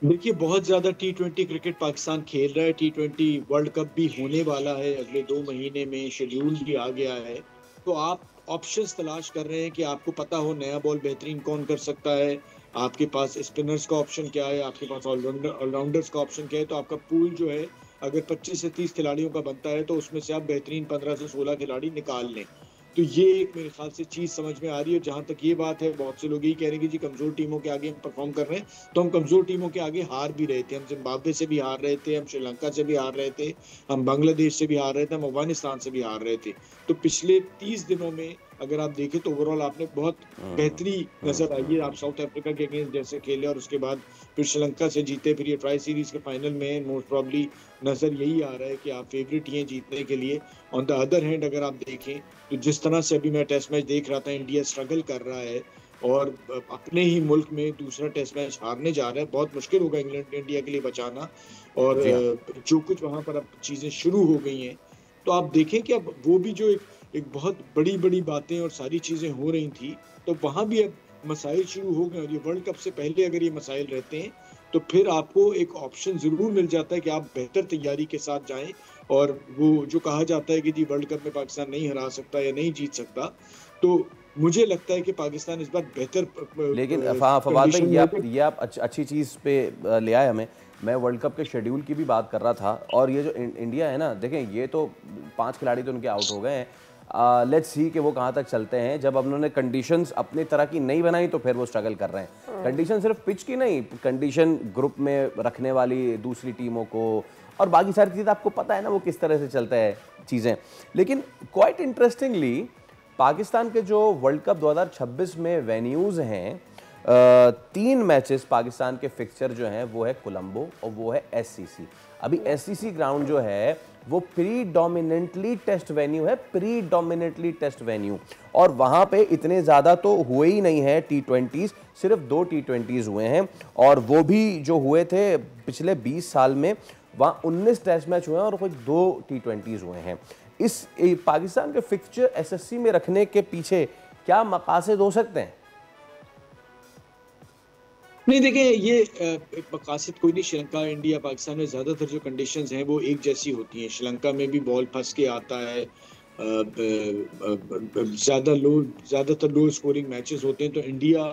देखिए बहुत ज्यादा टी20 क्रिकेट पाकिस्तान खेल रहा है। टी20 वर्ल्ड कप भी होने वाला है अगले 2 महीने में, शेड्यूल भी आ गया है। तो आप ऑप्शंस तलाश कर रहे हैं कि आपको पता हो नया बॉल बेहतरीन कौन कर सकता है, आपके पास स्पिनर्स का ऑप्शन क्या है, आपके पास ऑलराउंडर्स का ऑप्शन क्या है। तो आपका पूल जो है अगर 25 से 30 खिलाड़ियों का बनता है तो उसमें से आप बेहतरीन 15 से 16 खिलाड़ी निकाल लें। तो ये एक मेरे ख्याल से चीज समझ में आ रही है। जहां तक ये बात है, बहुत से लोग यही कह रहे हैं कि जी कमजोर टीमों के आगे हम परफॉर्म कर रहे हैं, तो हम कमजोर टीमों के आगे हार भी रहे थे। हम जिम्बाब्वे से भी हार रहे थे, हम श्रीलंका से भी हार रहे थे, हम बांग्लादेश से भी हार रहे थे, हम अफगानिस्तान से भी हार रहे थे। तो पिछले 30 दिनों में अगर आप देखें तो ओवरऑल आपने बहुत बेहतरी नजर आई है। आप साउथ अफ्रीका के अगेंस्ट जैसे खेले और उसके बाद फिर श्रीलंका से जीते, फिर ये ट्राई सीरीज के फाइनल में मोस्ट प्रॉब्ली नजर यही आ रहा है कि आप फेवरेट ही हैं जीतने के लिए। ऑन द अदर हैंड अगर आप देखें तो जिस तरह से अभी मैं टेस्ट मैच देख रहा था, इंडिया स्ट्रगल कर रहा है और अपने ही मुल्क में दूसरा टेस्ट मैच हारने जा रहा है। बहुत मुश्किल होगा इंग्लैंड इंडिया के लिए बचाना, और जो कुछ वहां पर अब चीजें शुरू हो गई हैं, तो आप देखें कि अब वो भी जो एक बहुत बड़ी बड़ी बातें और सारी चीजें हो रही थी, तो वहां भी अब मसाइल शुरू हो गए। और ये वर्ल्ड कप से पहले अगर ये मसाइल रहते हैं तो फिर आपको एक ऑप्शन जरूर मिल जाता है कि आप बेहतर तैयारी के साथ जाएं। और वो जो कहा जाता है कि जी वर्ल्ड कप में पाकिस्तान नहीं हरा सकता या नहीं जीत सकता, तो मुझे लगता है कि पाकिस्तान इस बार बेहतर। लेकिन फवाद भाई ये आप अच्छी चीज़ पे ले आए हमें। मैं वर्ल्ड कप के शेड्यूल की भी बात कर रहा था, और ये जो इंडिया है ना, देखें ये तो 5 खिलाड़ी तो उनके आउट हो गए हैं। लेट्स सी कि वो कहाँ तक चलते हैं। जब उन्होंने कंडीशंस अपनी तरह की नहीं बनाई तो फिर वो स्ट्रगल कर रहे हैं। कंडीशन सिर्फ पिच की नहीं, कंडीशन ग्रुप में रखने वाली दूसरी टीमों को और बाकी सारी चीज़ें आपको पता है ना वो किस तरह से चलता है चीज़ें। लेकिन क्वाइट इंटरेस्टिंगली पाकिस्तान के जो वर्ल्ड कप 2026 में वेन्यूज़ हैं, 3 मैचेस पाकिस्तान के फिक्सचर जो हैं वो है कोलंबो और वो है एससीसी। अभी एससीसी ग्राउंड जो है वो प्रीडोमिनेंटली टेस्ट वेन्यू है, प्रीडोमिनेंटली टेस्ट वेन्यू, और वहाँ पे इतने ज़्यादा तो हुए ही नहीं है T20s, सिर्फ 2 T20s हुए हैं, और वो भी जो हुए थे पिछले 20 साल में, वहाँ 19 टेस्ट मैच हुए हैं और कुछ 2 T20s हुए हैं। इस पाकिस्तान के फिक्चर एसएससी में रखने के पीछे क्या मकासद हो सकते हैं? नहीं, देखिए ये एक मकासद कोई नहीं। श्रीलंका, इंडिया, पाकिस्तान में ज़्यादातर जो कंडीशंस हैं वो एक जैसी होती हैं। श्रीलंका में भी बॉल फंस के आता है, ज़्यादातर लो स्कोरिंग मैचेस होते हैं। तो इंडिया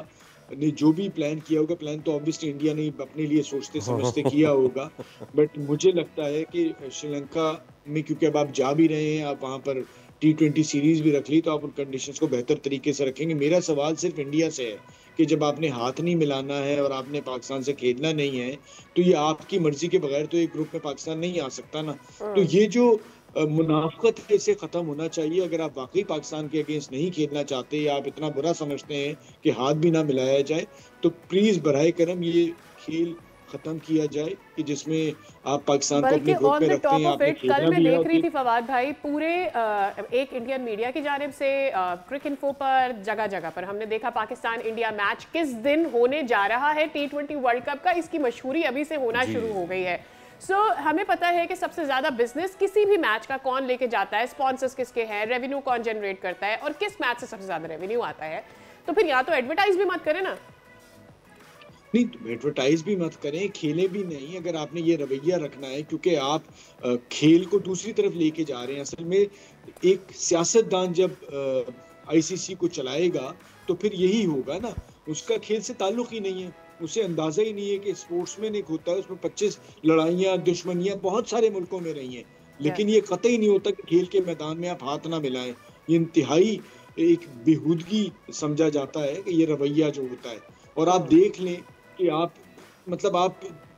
ने जो भी प्लान किया होगा, प्लान तो ऑब्वियसली इंडिया ने अपने लिए सोचते समझते किया होगा, बट मुझे लगता है कि श्रीलंका में, क्योंकि अब आप जा भी रहे हैं, आप वहाँ पर T20 सीरीज भी रख ली, तो आप उन कंडीशंस को बेहतर तरीके से रखेंगे। मेरा सवाल सिर्फ इंडिया से है कि जब आपने हाथ नहीं मिलाना है और आपने पाकिस्तान से खेलना नहीं है, तो ये आपकी मर्जी के बगैर तो एक ग्रुप में पाकिस्तान नहीं आ सकता ना। तो ये जो मुनाफकत है, इसे खत्म होना चाहिए। अगर आप वाकई पाकिस्तान के अगेंस्ट नहीं खेलना चाहते या आप इतना बुरा समझते हैं कि हाथ भी ना मिलाया जाए, तो प्लीज बराए करम ये खेल खत्म किया जाए कि जिसमें आप पाकिस्तान को अपने ग्रुप में रखते हैं। आपने कल मैं देख रही थी फवाद भाई, पूरे एक इंडियन मीडिया की जानिब से क्रिकइन्फो पर जगह जगह पर हमने देखा पाकिस्तान इंडिया मैच किस दिन होने जा रहा है T20 वर्ल्ड कप का, इसकी मशहूरी अभी से होना शुरू हो गई है। हमें पता है कि सबसे ज्यादा बिजनेस किसी भी मैच का कौन लेके जाता है, स्पॉन्सर्स किसके हैं, रेवेन्यू कौन जनरेट करता है और किस मैच से सबसे ज्यादा रेवेन्यू आता है। तो फिर या तो एडवर्टाइज भी मत करें ना। नहीं, तो एडवर्टाइज भी मत करें, खेलें भी नहीं, अगर आपने ये रवैया रखना है, क्योंकि आप खेल को दूसरी तरफ लेके जा रहे हैं। असल में एक सियासतदान जब आईसीसी को चलाएगा तो फिर यही होगा ना, उसका खेल से ताल्लुक ही नहीं है, उसे अंदाजा ही नहीं है कि स्पोर्ट्समैन एक होता है, उसमें 25 लड़ाइयाँ दुश्मनियाँ बहुत सारे मुल्कों में रही हैं, लेकिन ये कतई नहीं होता कि खेल के मैदान में आप हाथ ना मिलाएं। ये इंतहाई एक बेहूदगी समझा जाता है कि ये रवैया जो होता है। और आप देख लें कि आप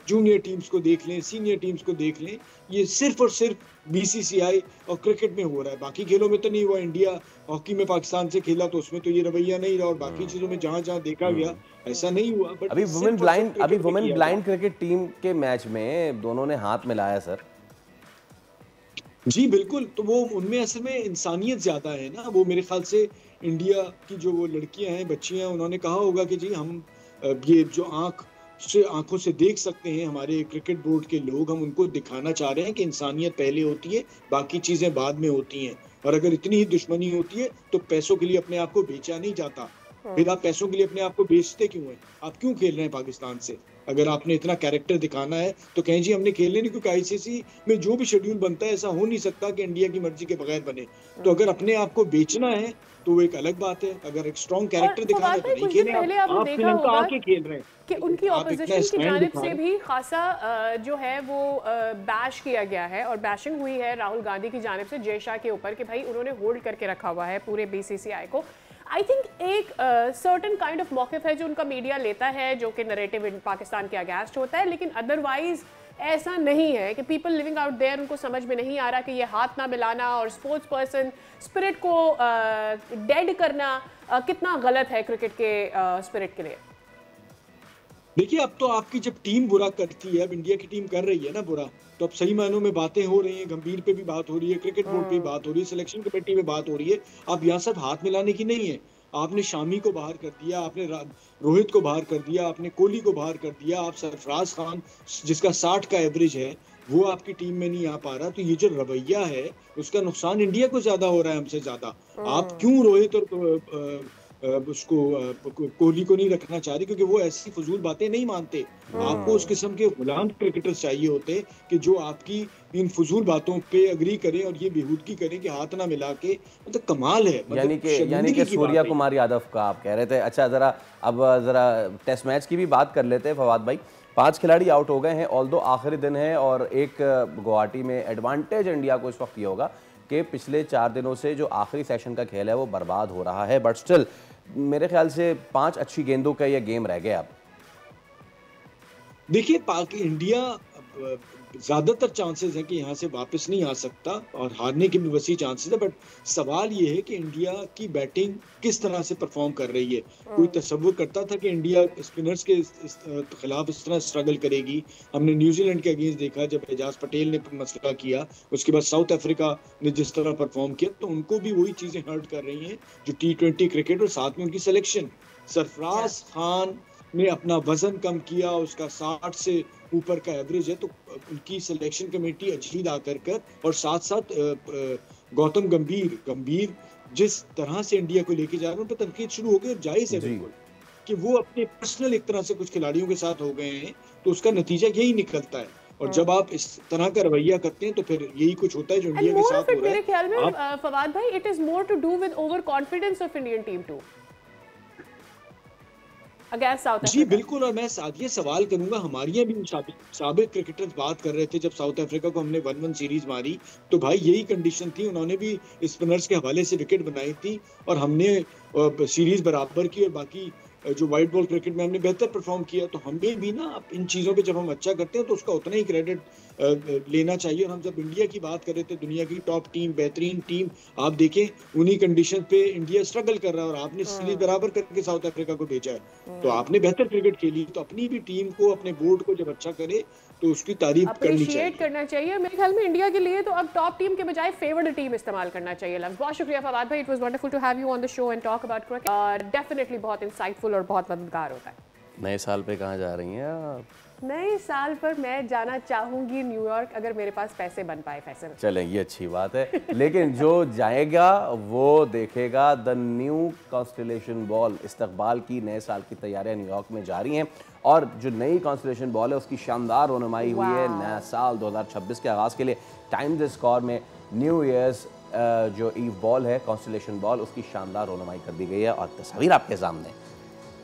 जूनियर टीम्स को देख लें, सीनियर टीम्स को देख लें, ये सिर्फ और सिर्फ बीसीसीआई और क्रिकेट में हो रहा है, बाकी खेलों में तो नहीं हुआ। इंडिया हॉकी में पाकिस्तान से खेला तो उसमें तो ये रवैया नहीं रहा, और बाकी चीजों में जहां जहां देखा गया ऐसा नहीं हुआ। बट अभी वुमेन ब्लाइंड क्रिकेट टीम के मैच में दोनों ने हाथ मिलाया सर। जी बिल्कुल, तो वो उनमें असल में इंसानियत ज्यादा है ना। वो मेरे ख्याल से इंडिया की जो वो लड़कियां हैं, बच्चियां, उन्होंने कहा होगा कि जी हम ये जो आंखों से देख सकते हैं हमारे क्रिकेट बोर्ड के लोग, हम उनको दिखाना चाह रहे हैं कि इंसानियत पहले होती है, बाकी चीजें बाद में होती हैं। और अगर इतनी ही दुश्मनी होती है तो पैसों के लिए अपने आप को बेचा नहीं जाता। फिर आप पैसों के लिए अपने आप को बेचते क्यों हैं? आप क्यों खेल रहे हैं पाकिस्तान से? अगर आपने इतना कैरेक्टर दिखाना है तो कहें जी हमने खेलने नहीं, क्योंकि आईसीसी में जो भी शेड्यूल बनता है ऐसा हो नहीं सकता कि इंडिया की मर्जी के बगैर बने। तो अगर अपने आप को बेचना है तो वो एक अलग बात है। अगर एक स्ट्रॉन्ग कैरेक्टर दिखाना है तो नहीं खेलना, आप श्रीलंका आके खेल रहे हैं कि उनकी ऑपोजिशन की जानिब से भी खासा जो है वो बैश किया गया है और बैशिंग हुई है राहुल गांधी की जानिब से जय शाह के ऊपर कि भाई उन्होंने होल्ड करके रखा हुआ है पूरे बीसीसीआई को। आई थिंक एक सर्टन काइंड ऑफ मौक़िफ़ है जो उनका मीडिया लेता है, जो कि नरेटिव इन पाकिस्तान के अगेंस्ट होता है, लेकिन अदरवाइज ऐसा नहीं है कि पीपल लिविंग आउट देयर उनको समझ में नहीं आ रहा कि ये हाथ ना मिलाना और स्पोर्ट्स पर्सन स्पिरिट को डेड करना कितना गलत है क्रिकेट के स्पिरिट के लिए। देखिए, अब तो आपकी जब टीम बुरा करती है, अब इंडिया की टीम कर रही है ना बुरा, तो अब सही मायनों में बातें हो रही हैं, गंभीर पे भी बात हो रही है, क्रिकेट बोर्ड पे भी बात हो रही है, सिलेक्शन कमेटी में बात हो रही है। अब यहाँ सब हाथ मिलाने की नहीं है। आपने शामी को बाहर कर दिया, आपने रोहित को बाहर कर दिया, आपने कोहली को बाहर कर दिया, आप सरफराज खान जिसका 60 का एवरेज है वो आपकी टीम में नहीं आ पा रहा। तो ये जो रवैया है उसका नुकसान इंडिया को ज्यादा हो रहा है हमसे ज्यादा। आप क्यों रोहित और उसको कोहली को नहीं रखना चाह रहे? क्योंकि वो ऐसी फजूल बातें नहीं मानते। आपको उस किस्म के गुलाम क्रिकेटर्स चाहिए होते कि जो आपकी इन फजूल बातों पे अग्री करें और ये बेहूदगी करें कि हाथ ना मिला के। मतलब कमाल है। यानी कि सूर्या कुमार यादव का आप कह रहे थे। अच्छा, जरा टेस्ट मैच की भी बात कर लेते हैं फवाद भाई। 5 खिलाड़ी आउट हो गए हैं, ऑल्दो आखिरी दिन है और एक गुवाहाटी में एडवांटेज इंडिया को इस वक्त ये होगा कि पिछले 4 दिनों से जो आखिरी सेशन का खेल है वो बर्बाद हो रहा है, बट स्टिल मेरे ख्याल से 5 अच्छी गेंदों का ये गेम रह गया। अब देखिए, इंडिया ज्यादातर चांसेस हैं कि यहाँ से वापस नहीं आ सकता और हारने के भी वसी चांसेस है। बट सवाल ये है कि इंडिया की बैटिंग किस तरह से परफॉर्म कर रही है। कोई तसव्वुर करता था कि इंडिया स्पिनर्स के खिलाफ इस तरह स्ट्रगल करेगी? हमने न्यूजीलैंड के अगेंस्ट देखा जब एजाज पटेल ने मसला किया, उसके बाद साउथ अफ्रीका ने जिस तरह परफॉर्म किया, तो उनको भी वही चीजें हर्ट कर रही हैं जो T20 क्रिकेट और साथ में उनकी सिलेक्शन। सरफराज खान ने अपना वजन कम किया, उसका 60 से ऊपर का एवरेज है, तो उनकी सिलेक्शन कमेटी अजीज आकर और साथ साथ गौतम गंभीर जिस तरह से इंडिया को लेके जा रहे हैं, उन पर तनकीद शुरू हो गई और जायज है बिल्कुल कि वो अपने पर्सनल एक तरह से कुछ खिलाड़ियों के साथ हो गए हैं, तो उसका नतीजा यही निकलता है। और जब आप इस तरह का रवैया करते हैं तो फिर यही कुछ होता है जो इंडिया के साथ हो रहा है। मेरे ख्याल में फवाद भाई, it is more to do with over confidence of Indian team too against South Africa. जी बिल्कुल, और मैं साथ ये सवाल करूंगा, हमारे यहाँ भी साबिक क्रिकेटर्स बात कर रहे थे जब साउथ अफ्रीका को हमने 1-1 सीरीज मारी, तो भाई यही कंडीशन थी, उन्होंने भी स्पिनर्स के हवाले से विकेट बनाई थी और हमने सीरीज बराबर की और बाकी जो वाइट बॉल क्रिकेट में हमने बेहतर परफॉर्म किया। तो हमें भी ना इन चीज़ों पे जब हम अच्छा करते हैं तो उसका उतना ही क्रेडिट लेना चाहिए। और हम जब इंडिया की बात कर रहे थे, दुनिया की टॉप टीम, बेहतरीन टीम, आप देखें उन्हीं कंडीशन पे इंडिया स्ट्रगल कर रहा है और आपने सीरीज बराबर करके साउथ अफ्रीका को भेजा है, तो आपने बेहतर क्रिकेट खेली। तो अपनी भी टीम को, अपने बोर्ड को जब अच्छा करे तो उसकी तारीफ करनी चाहिए, करना चाहिए। मेरे ख्याल में इंडिया के लिए तो अब टॉप टीम के बजाय फेवर्ड टीम इस्तेमाल करना चाहिए। लफ्ज़ बहुत शुक्रिया फवाद भाई, it was wonderful to have you on the show and talk about cricket, और डेफिनेटली बहुत इंसाइटफुल और बहुत मददगार होता है। नए साल पे कहाँ जा रही हैं आप? नए साल पर मैं जाना चाहूंगी न्यूयॉर्क, अगर मेरे पास पैसे बन पाए फैसल। चलें, ये अच्छी बात है, लेकिन जो जाएगा वो देखेगा द न्यू कॉन्स्टलेशन बॉल। इस्तकबाल की नए साल की तैयारियां न्यूयॉर्क में जारी हैं और जो नई कॉन्स्टलेशन बॉल है उसकी शानदार रोनुमाई हुई है। नया साल 2026 के आगाज़ के लिए टाइम्स स्क्वायर में न्यू ईयर्स जो ईव बॉल है, कॉन्स्टलेशन बॉल, उसकी शानदार रोनुमाई कर दी गई है और तस्वीर आपके सामने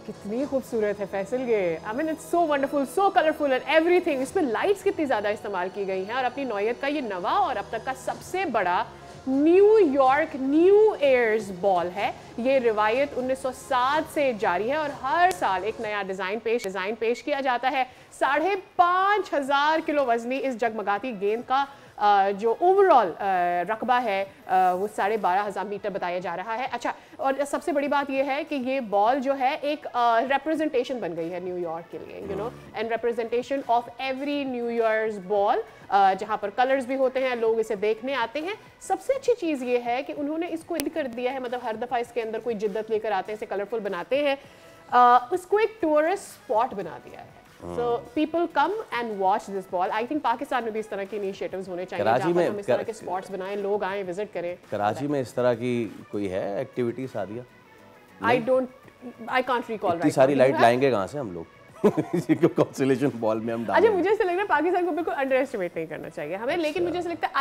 कितनी खूबसूरत है फैसल ये। I mean it's so wonderful, so colourful and everything. इसमें लाइट्स कितनी ज़्यादा इस्तेमाल की गई हैं और अपनी नौयत का ये नवा और अब तक का सबसे बड़ा न्यूयॉर्क न्यू एयर्स बॉल है। ये रिवायत 1907 से जारी है और हर साल एक नया डिज़ाइन पेश किया जाता है। 5,500 किलो वजनी इस जगमगाती गेंद का जो ओवरऑल रकबा है वो 12,500 मीटर बताया जा रहा है। अच्छा, और सबसे बड़ी बात ये है कि ये बॉल जो है एक रिप्रेजेंटेशन बन गई है न्यूयॉर्क के लिए, you know, and representation of every new years ball, जहाँ पर कलर्स भी होते हैं, लोग इसे देखने आते हैं। सबसे अच्छी चीज़ ये है कि उन्होंने इसको ऐड कर दिया है, मतलब हर दफ़ा इसके अंदर कोई जिद्दत लेकर आते हैं, इसे कलरफुल बनाते हैं, उसको एक टूरिस्ट स्पॉट बना दिया है। So people come and watch this ball. I think Pakistan में भी इस तरह के इनिशिएटिव्स होने चाहिए जहाँ पर हम इस तरह के स्पॉट्स बनाएं, लोग आएं, विजिट करें। कराची में इस तरह की कोई है activity Sadia? I can't recall right now. सारी लाइट लाएंगे कहाँ से हम लोग? कॉन्स्टलेशन बॉल में हम डालेंगे। अच्छा, मुझे ऐसा लग रहा है पाकिस्तान को बिल्कुल अंडर एस्टिमेट नहीं करना चाहिए हमें, लेकिन मुझे ऐसा लगता है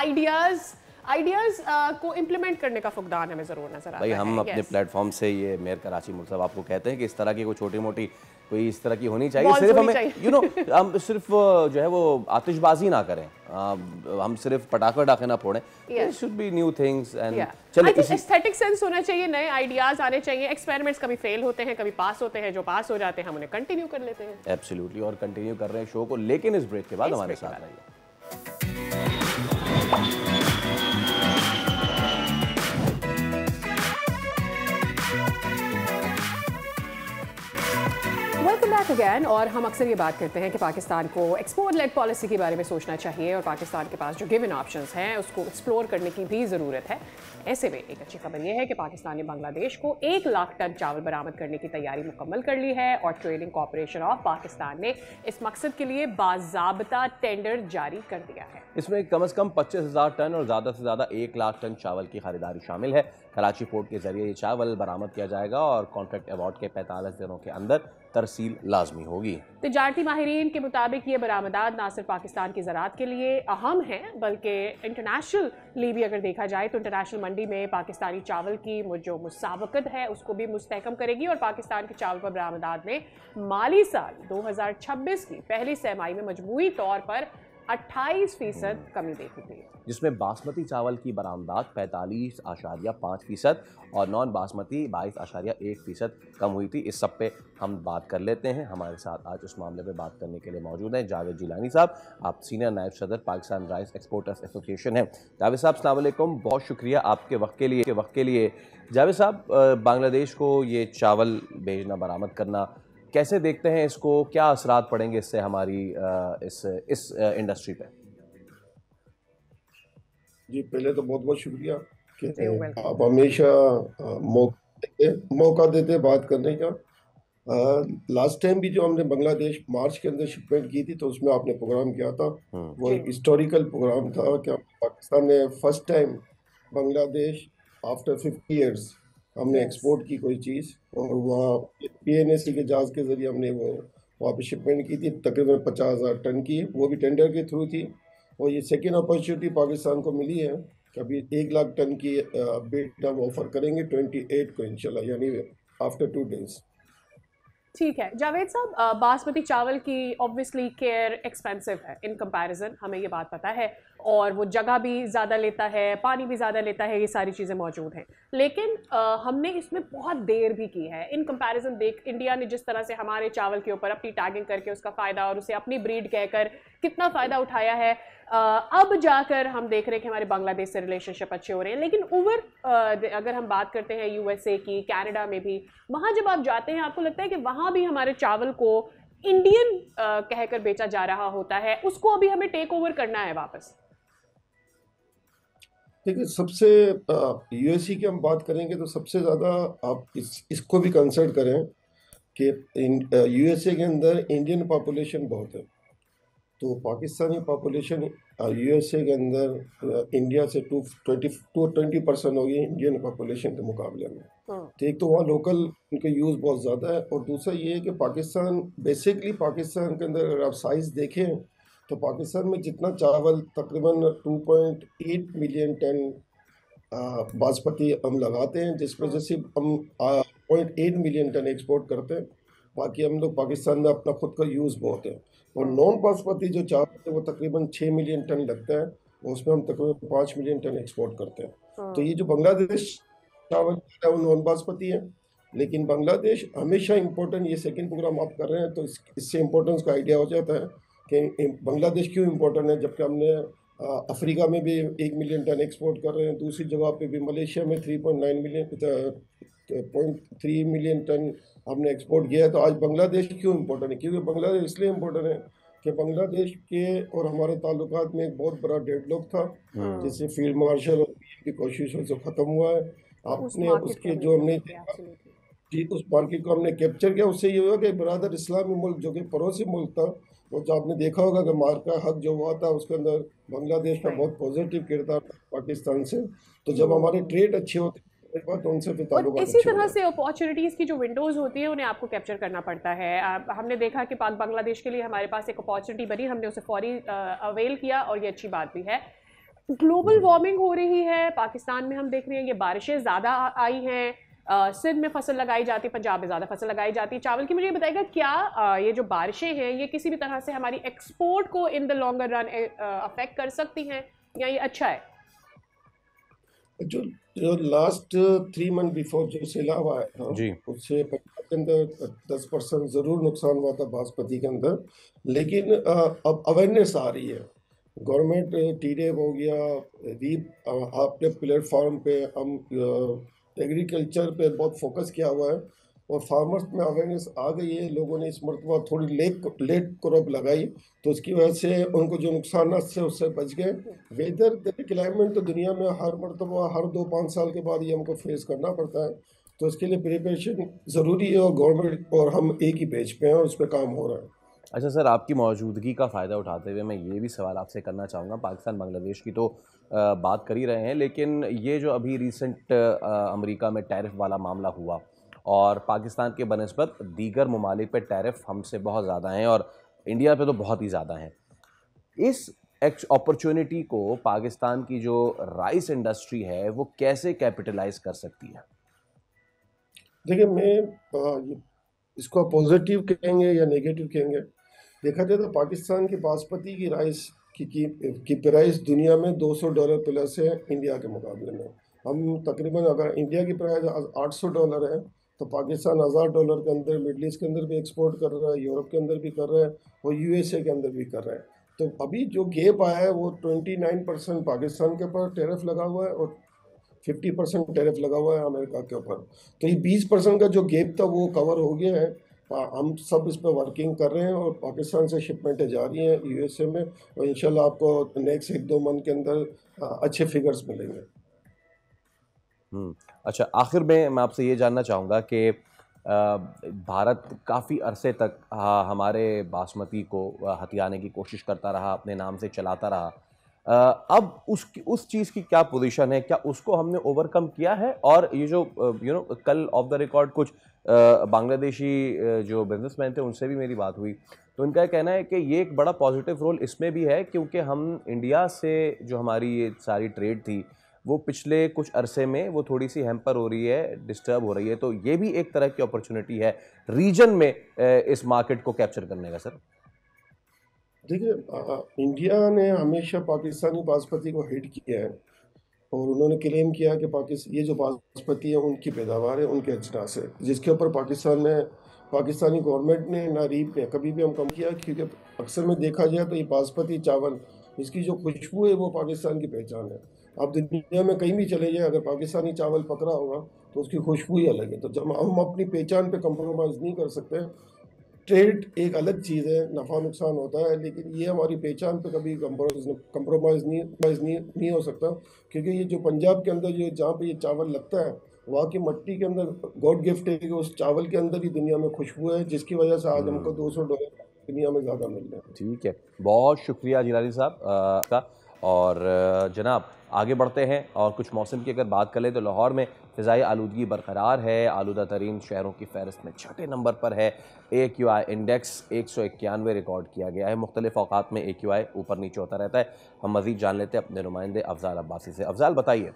आइडियाज को इम्प्लीमेंट करने का फुकदान हमें जरूर नजर आता है। भाई हम अपने प्लेटफॉर्म से ये मेयर कराची मुल्क साहब आपको कहते हैं कि इस तरह की कोई छोटी मोटी कोई इस तरह की होनी चाहिए। सिर्फ हमें यू नो हम सिर्फ जो है वो आतिशबाजी ना करें, हम सिर्फ पटाखे वटाखे ना फोड़ें। There should be new things and चलिए एस्थेटिक सेंस होना चाहिए, नए आइडियाज आने चाहिए। एक्सपेरिमेंट्स कभी फेल होते हैं, कभी पास होते हैं, जो पास हो जाते हैं हम उन्हें कंटिन्यू कर लेते हैं। एब्सोल्युटली, और कंटिन्यू कर रहे हैं शो को, लेकिन इस ब्रेक के बाद हमारे साथ रहिए। Welcome back again. और हम अक्सर ये बात करते हैं कि पाकिस्तान को एक्सपोर्ट लेड पॉलिसी के बारे में सोचना चाहिए और पाकिस्तान के पास जो गिवन ऑप्शंस हैं उसको एक्सप्लोर करने की भी ज़रूरत है। ऐसे में एक अच्छी खबर यह है कि पाकिस्तान ने बांग्लादेश को 1 लाख टन चावल बरामद करने की तैयारी मुकम्मल कर ली है और ट्रेडिंग कॉर्पोरेशन ऑफ पाकिस्तान ने इस मकसद के लिए बाज़ाब्ता टेंडर जारी कर दिया है। इसमें कम से कम 25,000 टन और ज़्यादा से ज़्यादा 1 लाख टन चावल की खरीदारी शामिल है। कराची पोर्ट के जरिए ये चावल बरामद किया जाएगा और कॉन्ट्रैक्ट अवार्ड के 45 दिनों के अंदर तरसील लाजमी होगी। तिजारती माहिरीन के मुताबिक ये बरामदात ना सिर्फ पाकिस्तान की ज़राअत के लिए अहम है बल्कि इंटरनेशनली भी अगर देखा जाए तो इंटरनेशनल मंडी में पाकिस्तानी चावल की जो मुसावकत है उसको भी मुस्तहकम करेगी। और पाकिस्तान के चावल पर बरामदात में माली साल 2026 की पहली सहमाही में मजमूई तौर पर 28% कमी देखी गई, जिसमें बासमती चावल की बरामदात 45.5% और नॉन बासमती 22.1% कम हुई थी। इस सब पे हम बात कर लेते हैं। हमारे साथ आज उस मामले पे बात करने के लिए मौजूद हैं जावेद जिलानी साहब, आप सीनियर नायब सदर पाकिस्तान राइस एक्सपोर्टर्स एसोसिएशन हैं। जावेद साहब अस्सलाम वालेकुम, बहुत शुक्रिया आपके वक्त के लिए। जावेद साहब, बांग्लादेश को ये चावल भेजना, बरामद करना, कैसे देखते हैं इसको? क्या असरात पड़ेंगे इससे हमारी इस इंडस्ट्री पे? जी, पहले तो बहुत बहुत शुक्रिया कि आप हमेशा मौका देते बात करने का। लास्ट टाइम भी जो हमने बांग्लादेश मार्च के अंदर शिपमेंट की थी तो उसमें आपने प्रोग्राम किया था, वो एक हिस्टोरिकल प्रोग्राम था कि पाकिस्तान ने first time Bangladesh after 50 years हमने Yes. एक्सपोर्ट की कोई चीज़, और वहाँ PNAC के जहाज़ के ज़रिए हमने वो वहाँ पे शिपमेंट की थी, तकरीबन 50,000 टन की, वो भी टेंडर के थ्रू थी। और ये सेकेंड अपॉर्चुनिटी पाकिस्तान को मिली है, कभी 1 लाख टन की बिड हम ऑफर करेंगे 28 को इंशाल्लाह, यानी आफ्टर 2 डेज। ठीक है जावेद साहब, बासमती चावल की ऑब्वियसली केयर एक्सपेंसिव है इन कंपैरिजन, हमें ये बात पता है, और वो जगह भी ज़्यादा लेता है, पानी भी ज़्यादा लेता है, ये सारी चीज़ें मौजूद हैं। लेकिन हमने इसमें बहुत देर भी की है इन कंपैरिजन। देख इंडिया ने जिस तरह से हमारे चावल के ऊपर अपनी टैगिंग करके उसका फ़ायदा और उसे अपनी ब्रीड कहकर कितना फ़ायदा उठाया है, अब जाकर हम देख रहे हैं कि हमारे बांग्लादेश से रिलेशनशिप अच्छे हो रहे हैं। लेकिन अगर हम बात करते हैं USA की, कनाडा में भी, वहाँ जब आप जाते हैं आपको लगता है कि वहाँ भी हमारे चावल को इंडियन कहकर बेचा जा रहा होता है, उसको अभी हमें टेक ओवर करना है वापस। देखिए, सबसे यूएसए की हम बात करेंगे तो सबसे ज़्यादा आप इसको भी कंसिडर करें कि यूएसए के अंदर इंडियन पॉपुलेशन बहुत है, तो पाकिस्तानी पॉपुलेशन यूएसए के अंदर इंडिया से 20% होगी इंडियन पॉपुलेशन के मुकाबले में। तो एक तो वहाँ लोकल उनका यूज़ बहुत ज़्यादा है, और दूसरा ये है कि पाकिस्तान बेसिकली पाकिस्तान के अंदर अगर आप साइज़ देखें तो पाकिस्तान में जितना चावल तकरीबन 2.8 मिलियन टन बासमती हम लगाते हैं, जिस वजह से हम 0.8 मिलियन टन एक्सपोर्ट करते हैं। बाकी हम लोग पाकिस्तान में अपना खुद का यूज़ बहुत है, और नॉन बासमती जो चावल है वो तकरीबन 6 मिलियन टन लगता है, और उसमें हम तकरीबन 5 मिलियन टन एक्सपोर्ट करते हैं। तो ये जो बांग्लादेश चावल है वो नॉन बासमती है, लेकिन बांग्लादेश हमेशा इम्पोर्टेंट, ये सेकंड प्रोग्राम आप कर रहे हैं तो इससे इम्पोर्टेंस का आइडिया हो जाता है कि बांग्लादेश क्यों इम्पोर्टेंट है, जबकि हमने अफ्रीका में भी 1 मिलियन टन एक्सपोर्ट कर रहे हैं, दूसरी जगह पे भी मलेशिया में 3.3 मिलियन टन हमने एक्सपोर्ट किया है। तो आज बांग्लादेश क्यों इम्पोर्टेंट है, क्योंकि बांग्लादेश इसलिए इम्पोर्टेंट है कि बांग्लादेश के और हमारे ताल्लुकात में एक बहुत बड़ा डेडलॉक था, जिससे फील्ड मार्शल और की कोशिशों से ख़त्म हुआ है। आपने उसके जो हमने कि उस मार्केट को हमने कैप्चर किया, उससे ये हुआ कि बरादर इस्लामी मुल्क जो कि पड़ोसी मुल्क था, वो जो आपने देखा होगा कि मार्का हक जो हुआ था उसके अंदर बांग्लादेश का बहुत पॉजिटिव किरदार था पाकिस्तान से। तो जब हमारे ट्रेड अच्छे होते तो उनसे भी ताल्लुकात इसी अच्छे तरह होते से अपॉर्चुनिटीज़ की जो विंडोज़ होती है उन्हें आपको कैप्चर करना पड़ता है। हमने देखा कि पाक बांग्लादेश के लिए हमारे पास एक अपॉर्चुनिटी बनी, हमने उसे फौरी अवेल किया, और ये अच्छी बात भी है। ग्लोबल वार्मिंग हो रही है, पाकिस्तान में हम देख रहे हैं ये बारिशें ज़्यादा आई हैं, सिंध में फसल लगाई जाती है, पंजाब में ज़्यादा फसल लगाई जाती है चावल की। मुझे ये बताइएगा क्या ये जो बारिशें हैं ये किसी भी तरह से हमारी एक्सपोर्ट को in the longer run affect कर सकती हैं, या ये अच्छा है? जो लास्ट 3 मंथ बिफोर जो सैलाब आया था जी। उससे पंजाब के अंदर 10% ज़रूर नुकसान हुआ था बासमती के अंदर, लेकिन अब अवेयरनेस आ रही है। गवर्नमेंट TDF हो गया, रीप आपने प्लेटफॉर्म पे हम एग्रीकल्चर पे बहुत फोकस किया हुआ है, और फार्मर्स में अवेयरनेस आ गई है। लोगों ने इस मरतबा थोड़ी लेट क्रॉप लगाई, तो उसकी वजह से उनको जो नुकसान से उससे बच गए। वेदर देखिए, क्लाइमेट तो दुनिया में हर मरतबा हर 2-5 साल के बाद ये हमको फेस करना पड़ता है, तो इसके लिए प्रिपरेशन ज़रूरी है, और गवर्नमेंट और हम एक ही पेज पे हैं और उस पर काम हो रहा है। अच्छा सर, आपकी मौजूदगी का फ़ायदा उठाते हुए मैं ये भी सवाल आपसे करना चाहूँगा। पाकिस्तान बांग्लादेश की तो बात कर ही रहे हैं, लेकिन ये जो अभी रिसेंट अमेरिका में टैरिफ वाला मामला हुआ, और पाकिस्तान के बनिस्बत दीगर ममालिक पे टैरिफ हमसे बहुत ज़्यादा हैं और इंडिया पे तो बहुत ही ज़्यादा हैं। इस अपॉर्चुनिटी को पाकिस्तान की जो राइस इंडस्ट्री है वो कैसे कैपिटलाइज कर सकती है? देखिए, मैं इसको पॉजिटिव कहेंगे या नेगेटिव कहेंगे, देखा जाए तो पाकिस्तान की बासमती की राइस की प्राइस दुनिया में $200 प्लस है इंडिया के मुकाबले में। हम तकरीबन, अगर इंडिया की प्राइस $800 है, तो पाकिस्तान $1000 के अंदर मिडल ईस्ट के अंदर भी एक्सपोर्ट कर रहा है, यूरोप के अंदर भी कर रहा है, और USA के अंदर भी कर रहा है। तो अभी जो गैप आया है वो 29% पाकिस्तान के ऊपर टैरिफ लगा हुआ है, और 50% टैरिफ लगा हुआ है अमेरिका के ऊपर। तो ये 20% का जो गैप था वो कवर हो गया है। हम सब इस पर वर्किंग कर रहे हैं, और पाकिस्तान से शिपमेंटें जा रही हैं USA में, और इंशाल्लाह आपको नेक्स्ट 1-2 मंथ के अंदर अच्छे फिगर्स मिलेंगे। अच्छा, आखिर में मैं आपसे ये जानना चाहूँगा कि भारत काफ़ी अरसे तक हमारे बासमती को हथियाने की कोशिश करता रहा, अपने नाम से चलाता रहा। अब उस चीज़ की क्या पोजीशन है, क्या उसको हमने ओवरकम किया है? और ये जो कल ऑफ द रिकॉर्ड कुछ बांग्लादेशी जो बिजनेसमैन थे उनसे भी मेरी बात हुई, तो उनका कहना है कि ये एक बड़ा पॉजिटिव रोल इसमें भी है क्योंकि हम इंडिया से जो हमारी ये सारी ट्रेड थी वो पिछले कुछ अरसे में वो थोड़ी सी हैम्पर हो रही है, डिस्टर्ब हो रही है, तो ये भी एक तरह की अपॉर्चुनिटी है रीजन में इस मार्केट को कैप्चर करने का। सर देखिए, इंडिया ने हमेशा पाकिस्तानी बासमती को हिट किया है और उन्होंने क्लेम किया कि ये जो बासमती है उनकी पैदावार है, उनके अजनास है, जिसके ऊपर पाकिस्तानी गवर्नमेंट ने ना रीप ने कभी भी हम कम किया, क्योंकि अक्सर में देखा जाए तो ये बासमती चावल इसकी जो खुशबू है वो पाकिस्तान की पहचान है। आप दुनिया में कहीं भी चले जाएं, अगर पाकिस्तानी चावल पकड़ा होगा तो उसकी खुशबू ही अलग है। तो जब हम अपनी पहचान पे कंप्रोमाइज़ नहीं कर सकते, ट्रेड एक अलग चीज़ है, नफ़ा नुकसान होता है, लेकिन ये हमारी पहचान पे कभी कंप्रोमाइज़ नहीं हो सकता, क्योंकि ये जो पंजाब के अंदर जहाँ पे ये चावल लगता है वहाँ की मट्टी के अंदर गॉड गिफ्ट है कि उस चावल के अंदर ही दुनिया में खुशबू है, जिसकी वजह से आज हमको $200 दुनिया में ज़्यादा मिल रहा है। ठीक है, बहुत शुक्रिया जिलानी साहब का। और जनाब आगे बढ़ते हैं और कुछ मौसम की अगर बात करें तो लाहौर में फ़िज़ाई आलूदगी बरकरार है, आलूदा तरीन शहरों की फहरिस्त में 6ठे नंबर पर है। AQI इंडेक्स 191 रिकॉर्ड किया गया है। मुख्तलिफ औक़ात में AQI ऊपर नीचे होता रहता है। हम मज़ीद जान लेते हैं अपने नुमाइंदे अफजाल अब्बासी से। अफजाल बताइए।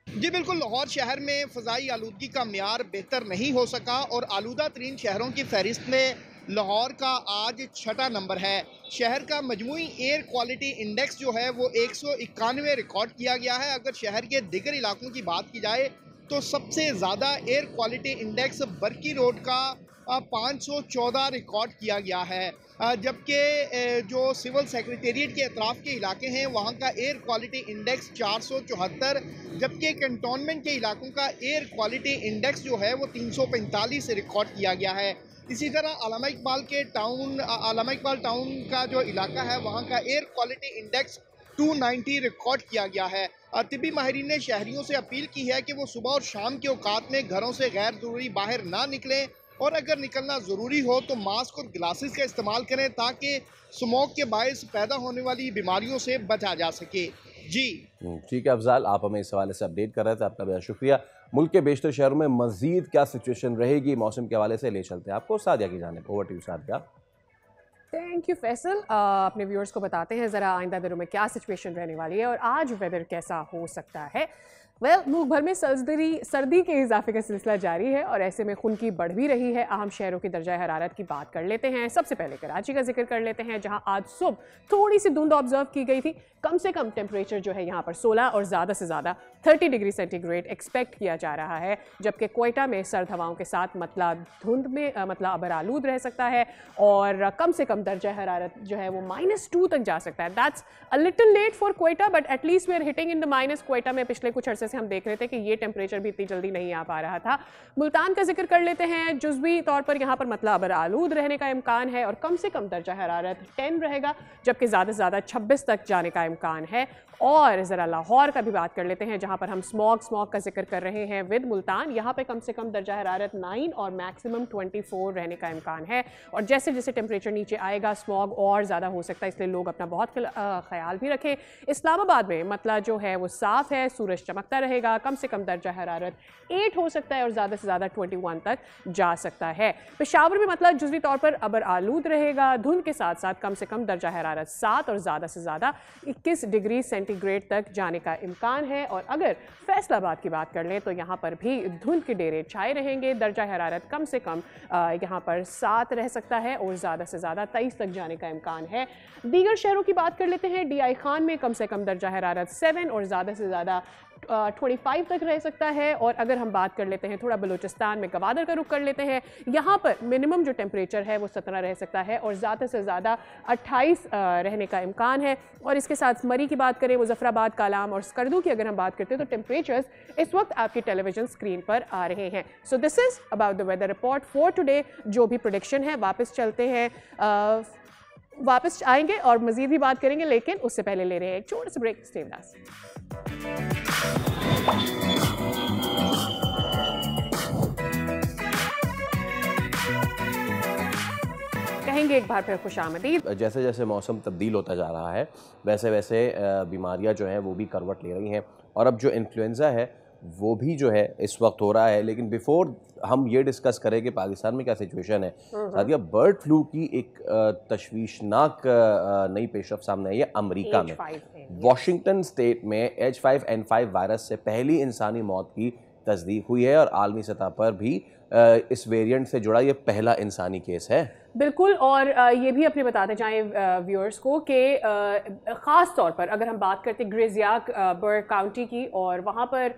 जी बिल्कुल, लाहौर शहर में फ़िज़ाई आलूदगी का म्यार बेहतर नहीं हो सका और आलूदा तरीन शहरों की फहरिस्त में लाहौर का आज 6ठा नंबर है। शहर का मजमूई एयर क्वालिटी इंडेक्स जो है वो 191 रिकॉर्ड किया गया है। अगर शहर के दीगर इलाकों की बात की जाए तो सबसे ज़्यादा एयर क्वालिटी इंडेक्स बरकी रोड का 514 रिकॉर्ड किया गया है, जबकि जो सिविल सेक्रेटेरिएट के अतराफ़ के इलाके हैं वहाँ का एयर क्वालिटी इंडेक्स 474, जबकि कंटोनमेंट के इलाकों का एयर क्वालिटी इंडेक्स जो है वो 345 रिकॉर्ड किया गया है। इसी तरह अल्लामा इकबाल टाउन का जो इलाका है वहाँ का एयर क्वालिटी इंडेक्स 290 रिकॉर्ड किया गया है। तिब्बी माहिरीन ने शहरियों से अपील की है कि वो सुबह और शाम के औकात में घरों से गैर ज़रूरी बाहर ना निकलें और अगर निकलना ज़रूरी हो तो मास्क और ग्लासेस का इस्तेमाल करें ताकि स्मोक के बायस पैदा होने वाली बीमारियों से बचा जा सके। जी ठीक है अफजाल, आप हमें इस हवाले से अपडेट कर रहे थे, आपका बहुत शुक्रिया। मुल्क के बेशतर शहरों में मजीद क्या सिचुएशन रहेगी मौसम के हवाले से ले चलते हैं आपको सादिया की जानिब। Over to you Sadia. Thank you Faisal. अपने व्यूअर्स को बताते हैं ज़रा आइंदा दिनों में क्या सिचुएशन रहने वाली है और आज वेदर कैसा हो सकता है। मुल्क भर में सर्दी के इजाफे का सिलसिला जारी है और ऐसे में खून की बढ़ भी रही है। अहम शहरों की दर्जा हरारत की बात कर लेते हैं। सबसे पहले कराची का जिक्र कर लेते हैं, जहां आज सुबह थोड़ी सी धुंध ऑब्जर्व की गई थी। कम से कम टेम्परेचर जो है यहाँ पर 16 और ज़्यादा से ज़्यादा 30 डिग्री सेंटीग्रेड एक्सपेक्ट किया जा रहा है, जबकि क्वेटा में सर्द हवाओं के साथ मतलब धुंध में मतलब अबरालूद रह सकता है और कम से कम दर्जा हरारत जो है वो -2 तक जा सकता है। That's a little late for Quetta but at least we are hitting in the minus. Quetta में पिछले कुछ अरसे से हम देख रहे थे कि ये टेम्परेचर भी इतनी जल्दी नहीं आ पा रहा था। मुल्तान का जिक्र कर लेते हैं, जुज़वी तौर पर यहाँ पर मतलब अबरालूद रहने का इम्कान है और कम से कम दर्जा हरारत 10 रहेगा, जबकि ज़्यादा से ज़्यादा 26 तक जाने का इम्कान है। और ज़रा लाहौर का भी बात कर लेते हैं, जहाँ पर हम स्मॉग का जिक्र कर रहे हैं विद मुल्तान। यहाँ पे कम से कम दर्जा हरारत 9 और मैक्सिमम 24 रहने का इम्कान है और जैसे जैसे टेम्परेचर नीचे आएगा स्मॉग और ज़्यादा हो सकता है, इसलिए लोग अपना बहुत ख्याल भी रखें। इस्लामाबाद में मतलब जो है वो साफ़ है, सूरज चमकता रहेगा, कम से कम दर्जा हरारत 8 हो सकता है और ज़्यादा से ज़्यादा 21 तक जा सकता है। पेशावर में मतलब जुज़वी तौर पर अबर आलूद रहेगा, धुंध के साथ साथ कम से कम दर्जा हरारत 7 और ज़्यादा से ज़्यादा 21 डिग्री सेंटीग्रेड तक जाने का इम्कान है। और अगर फैसलाबाद की बात कर लें तो यहाँ पर भी धुंध के डेरे छाए रहेंगे, दर्जा हरारत कम से कम यहाँ पर 7 रह सकता है और ज़्यादा से ज़्यादा 23 तक जाने का इम्कान है। दीगर शहरों की बात कर लेते हैं, DI खान में कम से कम दर्जा हरारत 7 और ज़्यादा से ज़्यादा 25 तक रह सकता है। और अगर हम बात कर लेते हैं थोड़ा बलूचिस्तान में गवादर का रुख कर लेते हैं, यहाँ पर मिनिमम जो टेम्परेचर है वो 17 रह सकता है और ज़्यादा से ज़्यादा 28 रहने का इम्कान है। और इसके साथ मरी की बात करें, मुजफ्फराबाद, कालाम और स्कर्दू की अगर हम बात करते हैं तो टेम्परेचर्स इस वक्त आपकी टेलीविजन स्क्रीन पर आ रहे हैं। So this is about the weather report for today. जो भी प्रेडिक्शन है वापस चलते हैं, वापस आएंगे और मज़ीद भी बात करेंगे, लेकिन उससे पहले ले रहे हैं एक छोटा सा ब्रेक। Stay with us. कहेंगे एक बार फिर खुशामदीद। जैसे जैसे मौसम तब्दील होता जा रहा है वैसे वैसे बीमारियां जो हैं वो भी करवट ले रही हैं और अब जो इन्फ्लुएंज़ा है वो भी जो है इस वक्त हो रहा है। लेकिन बिफोर हम ये डिस्कस करें कि पाकिस्तान में क्या सिचुएशन है, सादिया, बर्ड फ्लू की एक तशवीशनाक नई पेशरफ सामने आई है अमेरिका में। वॉशिंगटन स्टेट में H5N5 वायरस से पहली इंसानी मौत की तस्दीक हुई है और आलमी सतह पर भी इस वेरिएंट से जुड़ा ये पहला इंसानी केस है। बिल्कुल, और ये भी अपने बताते जाएं व्यूअर्स को कि ख़ास तौर पर अगर हम बात करते ग्रेजियाक बर्ड काउंटी की, और वहाँ पर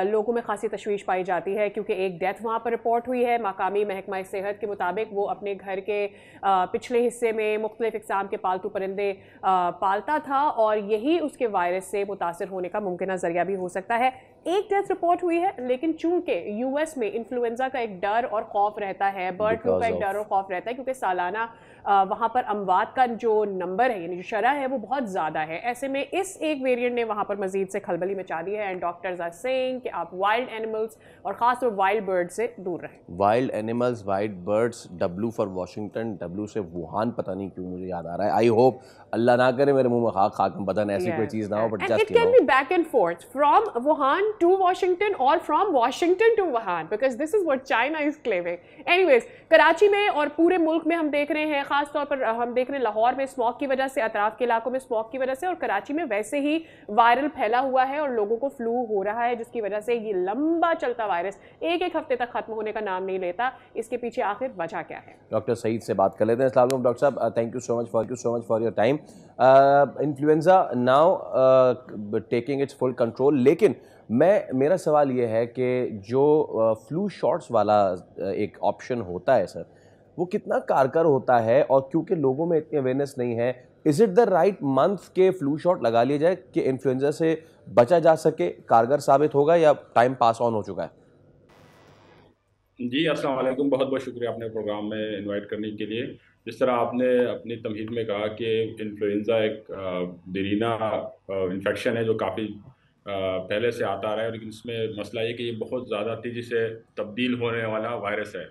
लोगों में खासी तशवीश पाई जाती है क्योंकि एक डेथ वहाँ पर रिपोर्ट हुई है। मकामी महकमा सेहत के मुताबिक वो अपने घर के पिछले हिस्से में मुख्तलिफ इक़साम के पालतू परिंदे पालता था और यही उसके वायरस से मुतासर होने का मुमकिन ज़रिया भी हो सकता है। एक डेथ रिपोर्ट हुई है, लेकिन चूंकि यूएस में इन्फ्लुएंजा का एक डर और खौफ रहता है, बर्ड फ्लू का एक डर और खौफ रहता है क्योंकि सालाना वहाँ पर अमवात का जो नंबर है यानी जो शरह है वो बहुत ज़्यादा है। ऐसे में इस एक वेरिएंट ने वहाँ पर मजीद से खलबली मचा दी है एंड डॉक्टर्स आर सेइंग कि आप वाइल्ड एनिमल्स और ख़ास तौर वाइल्ड बर्ड से दूर रहें। Wild animals, wild birds, W for Washington, W से वुहान, पता नहीं क्यों मुझे याद आ रहा है। आई होप अल्लाह ना करे मेरे मुंह में खाक खाक बदन ऐसी कोई चीज़ ना हो, but just it can be back and forth from Wuhan to Washington और from Washington to Wuhan because this is what China is claiming. Anyways, Karachi में और पूरे मुल्क में हम देख रहे हैं, खास तौर पर हम देख रहे हैं लाहौर में स्मॉग की वजह से, अतराफ के इलाकों में स्मॉग की वजह से, और कराची में वैसे ही वायरल फैला हुआ है और लोगों को फ्लू हो रहा है जिसकी वजह से ये लंबा चलता वायरस एक हफ्ते तक खत्म होने का नाम नहीं लेता। इसके पीछे आखिर वजह क्या है? डॉक्टर सईद से बात कर लेते हैं। अस्सलाम वालेकुम डॉक्टर साहब, thank you so much for your time. Influenza now taking it's full control, लेकिन मेरा सवाल ये है कि जो फ्लू शॉट्स वाला एक ऑप्शन होता है सर, वो कितना कारगर होता है? और क्योंकि लोगों में इतनी अवेयरनेस नहीं है, is it the right month के फ्लू शॉट लगा लिया जाए कि इन्फ्लुएंजा से बचा जा सके? कारगर साबित होगा या टाइम पास ऑन हो चुका है? जी, अस्सलाम वालेकुम, बहुत बहुत शुक्रिया आपने प्रोग्राम में इनवाइट करने के लिए। जिस तरह आपने अपनी तमहीद में कहा कि इन्फ्लुएंज़ा एक देरीना इन्फेक्शन है जो काफ़ी पहले से आता आ रहा है, लेकिन इसमें मसला ये कि ये बहुत ज़्यादा तेज़ी से तब्दील होने वाला वायरस है।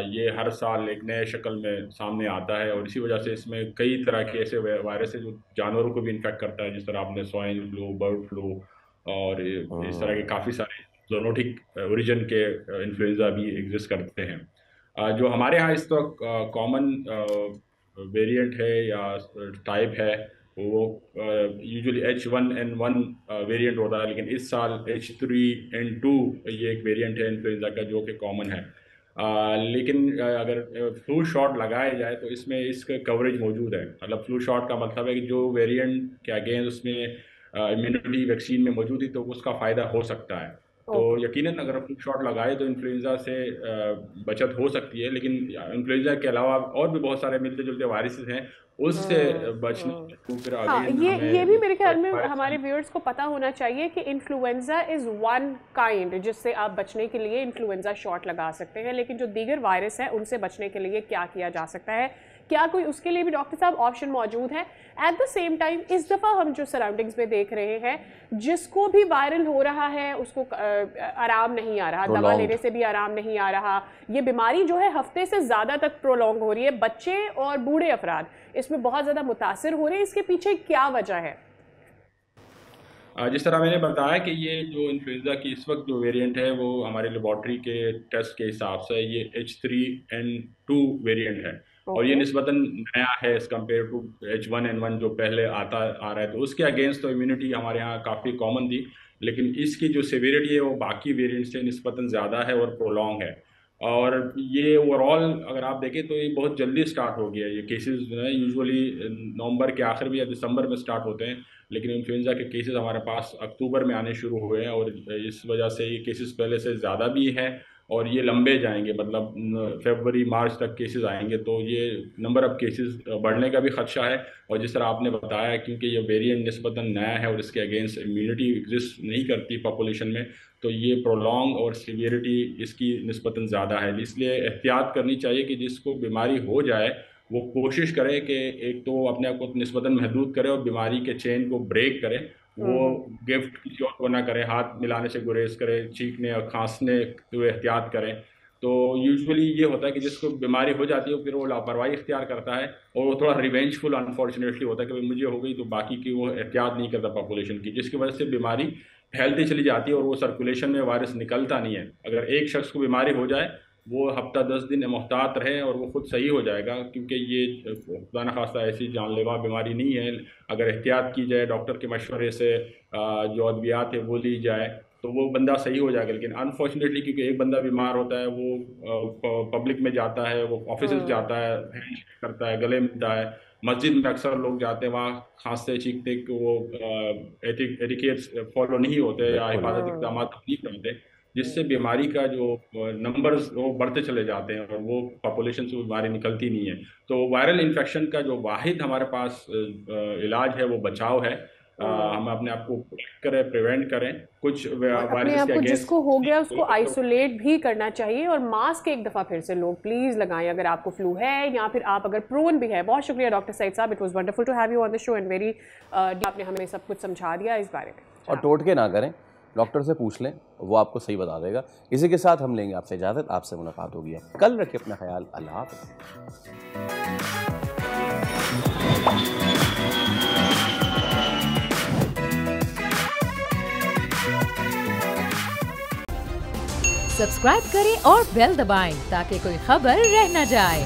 ये हर साल एक नए शक्ल में सामने आता है और इसी वजह से इसमें कई तरह के ऐसे वायरस है जो जानवरों को भी इन्फेक्ट करता है, जिस तरह आपने स्वाइन फ्लू, बर्ड फ्लू और इस तरह के काफ़ी सारे ज़ूनोटिक ओरिजिन के इन्फ्लुएंज़ा भी एग्जिस्ट करते हैं। जो हमारे यहाँ इस वक्त कॉमन वेरिएंट है या टाइप है वो यूजुअली H1N1 वेरिएंट होता है, लेकिन इस साल H3N2 ये एक वेरिएंट है इन्फ्लुएंज़ा का जो कि कॉमन है। लेकिन अगर फ्लू शॉट लगाया जाए तो इसमें इसका कवरेज मौजूद है। मतलब फ्लू शॉट का मतलब है कि जो वेरिएंट के अगेंस्ट उसमें इम्यूनिटी वैक्सीन में मौजूद थी तो उसका फ़ायदा हो सकता है। तो यकीनन अगर फ्लू शॉट लगाए तो इन्फ्लुएंज़ा से बचत हो सकती है, लेकिन इन्फ्लुएंज़ा के अलावा और भी बहुत सारे मिलते जुलते वायरसेस हैं, उससे बचना हाँ, ये भी मेरे ख्याल में हमारे व्यूअर्स को पता होना चाहिए कि इन्फ्लुएंजा इज़ वन काइंड जिससे आप बचने के लिए इन्फ्लुएंजा शॉट लगा सकते हैं, लेकिन जो दीगर वायरस है उनसे बचने के लिए क्या किया जा सकता है? क्या कोई उसके लिए भी डॉक्टर साहब ऑप्शन मौजूद है? एट द सेम टाइम इस दफ़ा हम जो सराउंडिंग्स में देख रहे हैं, जिसको भी वायरल हो रहा है उसको आराम नहीं आ रहा, दवा लेने से भी आराम नहीं आ रहा। ये बीमारी जो है हफ्ते से ज़्यादा तक प्रोलॉन्ग हो रही है, बच्चे और बूढ़े अफराद इसमें बहुत ज़्यादा मुतासर हो रहे हैं। इसके पीछे क्या वजह है? जिस तरह मैंने बताया कि ये जो इन्फ्लुएंज़ा की इस वक्त जो वेरिएंट है वो हमारे लेबॉर्ट्री के टेस्ट के हिसाब से ये H3N2 वेरिएंट है और ये निस्बतन नया है एज़ कम्पेयर टू H1N1 जो पहले आता आ रहा है। तो उसके अगेंस्ट तो इम्यूनिटी हमारे यहाँ काफ़ी कॉमन थी, लेकिन इसकी जो सिवियरिटी है वो बाकी वेरिएंट से निस्बतन ज़्यादा है और प्रोलॉन्ग है। और ये ओवरऑल अगर आप देखें तो ये बहुत जल्दी स्टार्ट हो गया। ये केसेस जो है यूजुअली नवंबर के आखिर में या दिसंबर में स्टार्ट होते हैं, लेकिन इन्फ्लुएंज़ा के केसेस हमारे पास अक्टूबर में आने शुरू हुए हैं और इस वजह से ये केसेस पहले से ज़्यादा भी हैं और ये लंबे जाएंगे, मतलब फरवरी मार्च तक केसेस आएंगे, तो ये नंबर ऑफ़ केसेस बढ़ने का भी ख़दशा है। और जिस तरह आपने बताया क्योंकि ये वेरिएंट निस्बतन नया है और इसके अगेंस्ट इम्यूनिटी एग्जिस्ट नहीं करती पॉपुलेशन में, तो ये प्रोलॉन्ग और सीवियरिटी इसकी निस्बतन ज़्यादा है। इसलिए एहतियात करनी चाहिए कि जिसको बीमारी हो जाए वो कोशिश करे कि एक तो अपने आप को निस्बतन महदूद करे और बीमारी के चेन को ब्रेक करे। वो गिफ्ट किसी और को ना करे, हाथ मिलाने से गुरेज करे, चीखने और खांसने हुए एहतियात करें तो यूजुअली ये होता है कि जिसको बीमारी हो जाती है फिर वो लापरवाही इख्तियार करता है और वो थोड़ा रिवेंजफुल अनफॉर्चुनेटली होता है कि भाई मुझे हो गई तो बाकी की वो एहतियात नहीं करता पॉपुलेशन की, जिसकी वजह से बीमारी फैलती चली जाती है और वो सर्कुलेशन में वायरस निकलता नहीं है। अगर एक शख्स को बीमारी हो जाए वो हफ्ता 10 दिन मुहतात रहे और वो खुद सही हो जाएगा, क्योंकि ये खुदा न खास्ता ऐसी जानलेवा बीमारी नहीं है। अगर एहतियात की जाए, डॉक्टर के मशवरे से जो अद्वियात है वो ली जाए तो वो बंदा सही हो जाएगा। लेकिन अनफॉर्चुनेटली क्योंकि एक बंदा बीमार होता है वो पब्लिक में जाता है, वो ऑफिस जाता है, करता है, गले मिलता है, मस्जिद में अक्सर लोग जाते हैं, वहाँ खांसते चीखते वो एटिकेट्स फॉलो नहीं होते या हिफाजती इक़दाम नहीं करते, जिससे बीमारी का जो नंबर्स वो बढ़ते चले जाते हैं और वो पॉपुलेशन से बीमारी निकलती नहीं है। तो वायरल इन्फेक्शन का जो वाहिद हमारे पास इलाज है वो बचाव है। हम अपने आप को प्रोटेक्ट करें, प्रिवेंट करें कुछ वायरस के अगेंस्ट। जिसको हो गया उसको आइसोलेट भी करना चाहिए और मास्क एक दफ़ा फिर से लोग प्लीज़ लगाएं अगर आपको फ्लू है या फिर आप अगर प्रोन भी है। बहुत शुक्रिया डॉक्टर सईद साहब, it was wonderful to have you on the show and very आपने हमें सब कुछ समझा दिया इस बारे में। और टोटके ना करें, डॉक्टर से पूछ लें, वो आपको सही बता देगा। इसी के साथ हम लेंगे आपसे इजाज़त, आपसे मुलाकात होगी। कल रखें अपना ख्याल, अल्लाह हाफ़िज़। सब्सक्राइब करें और बेल दबाएं ताकि कोई खबर रह न जाए।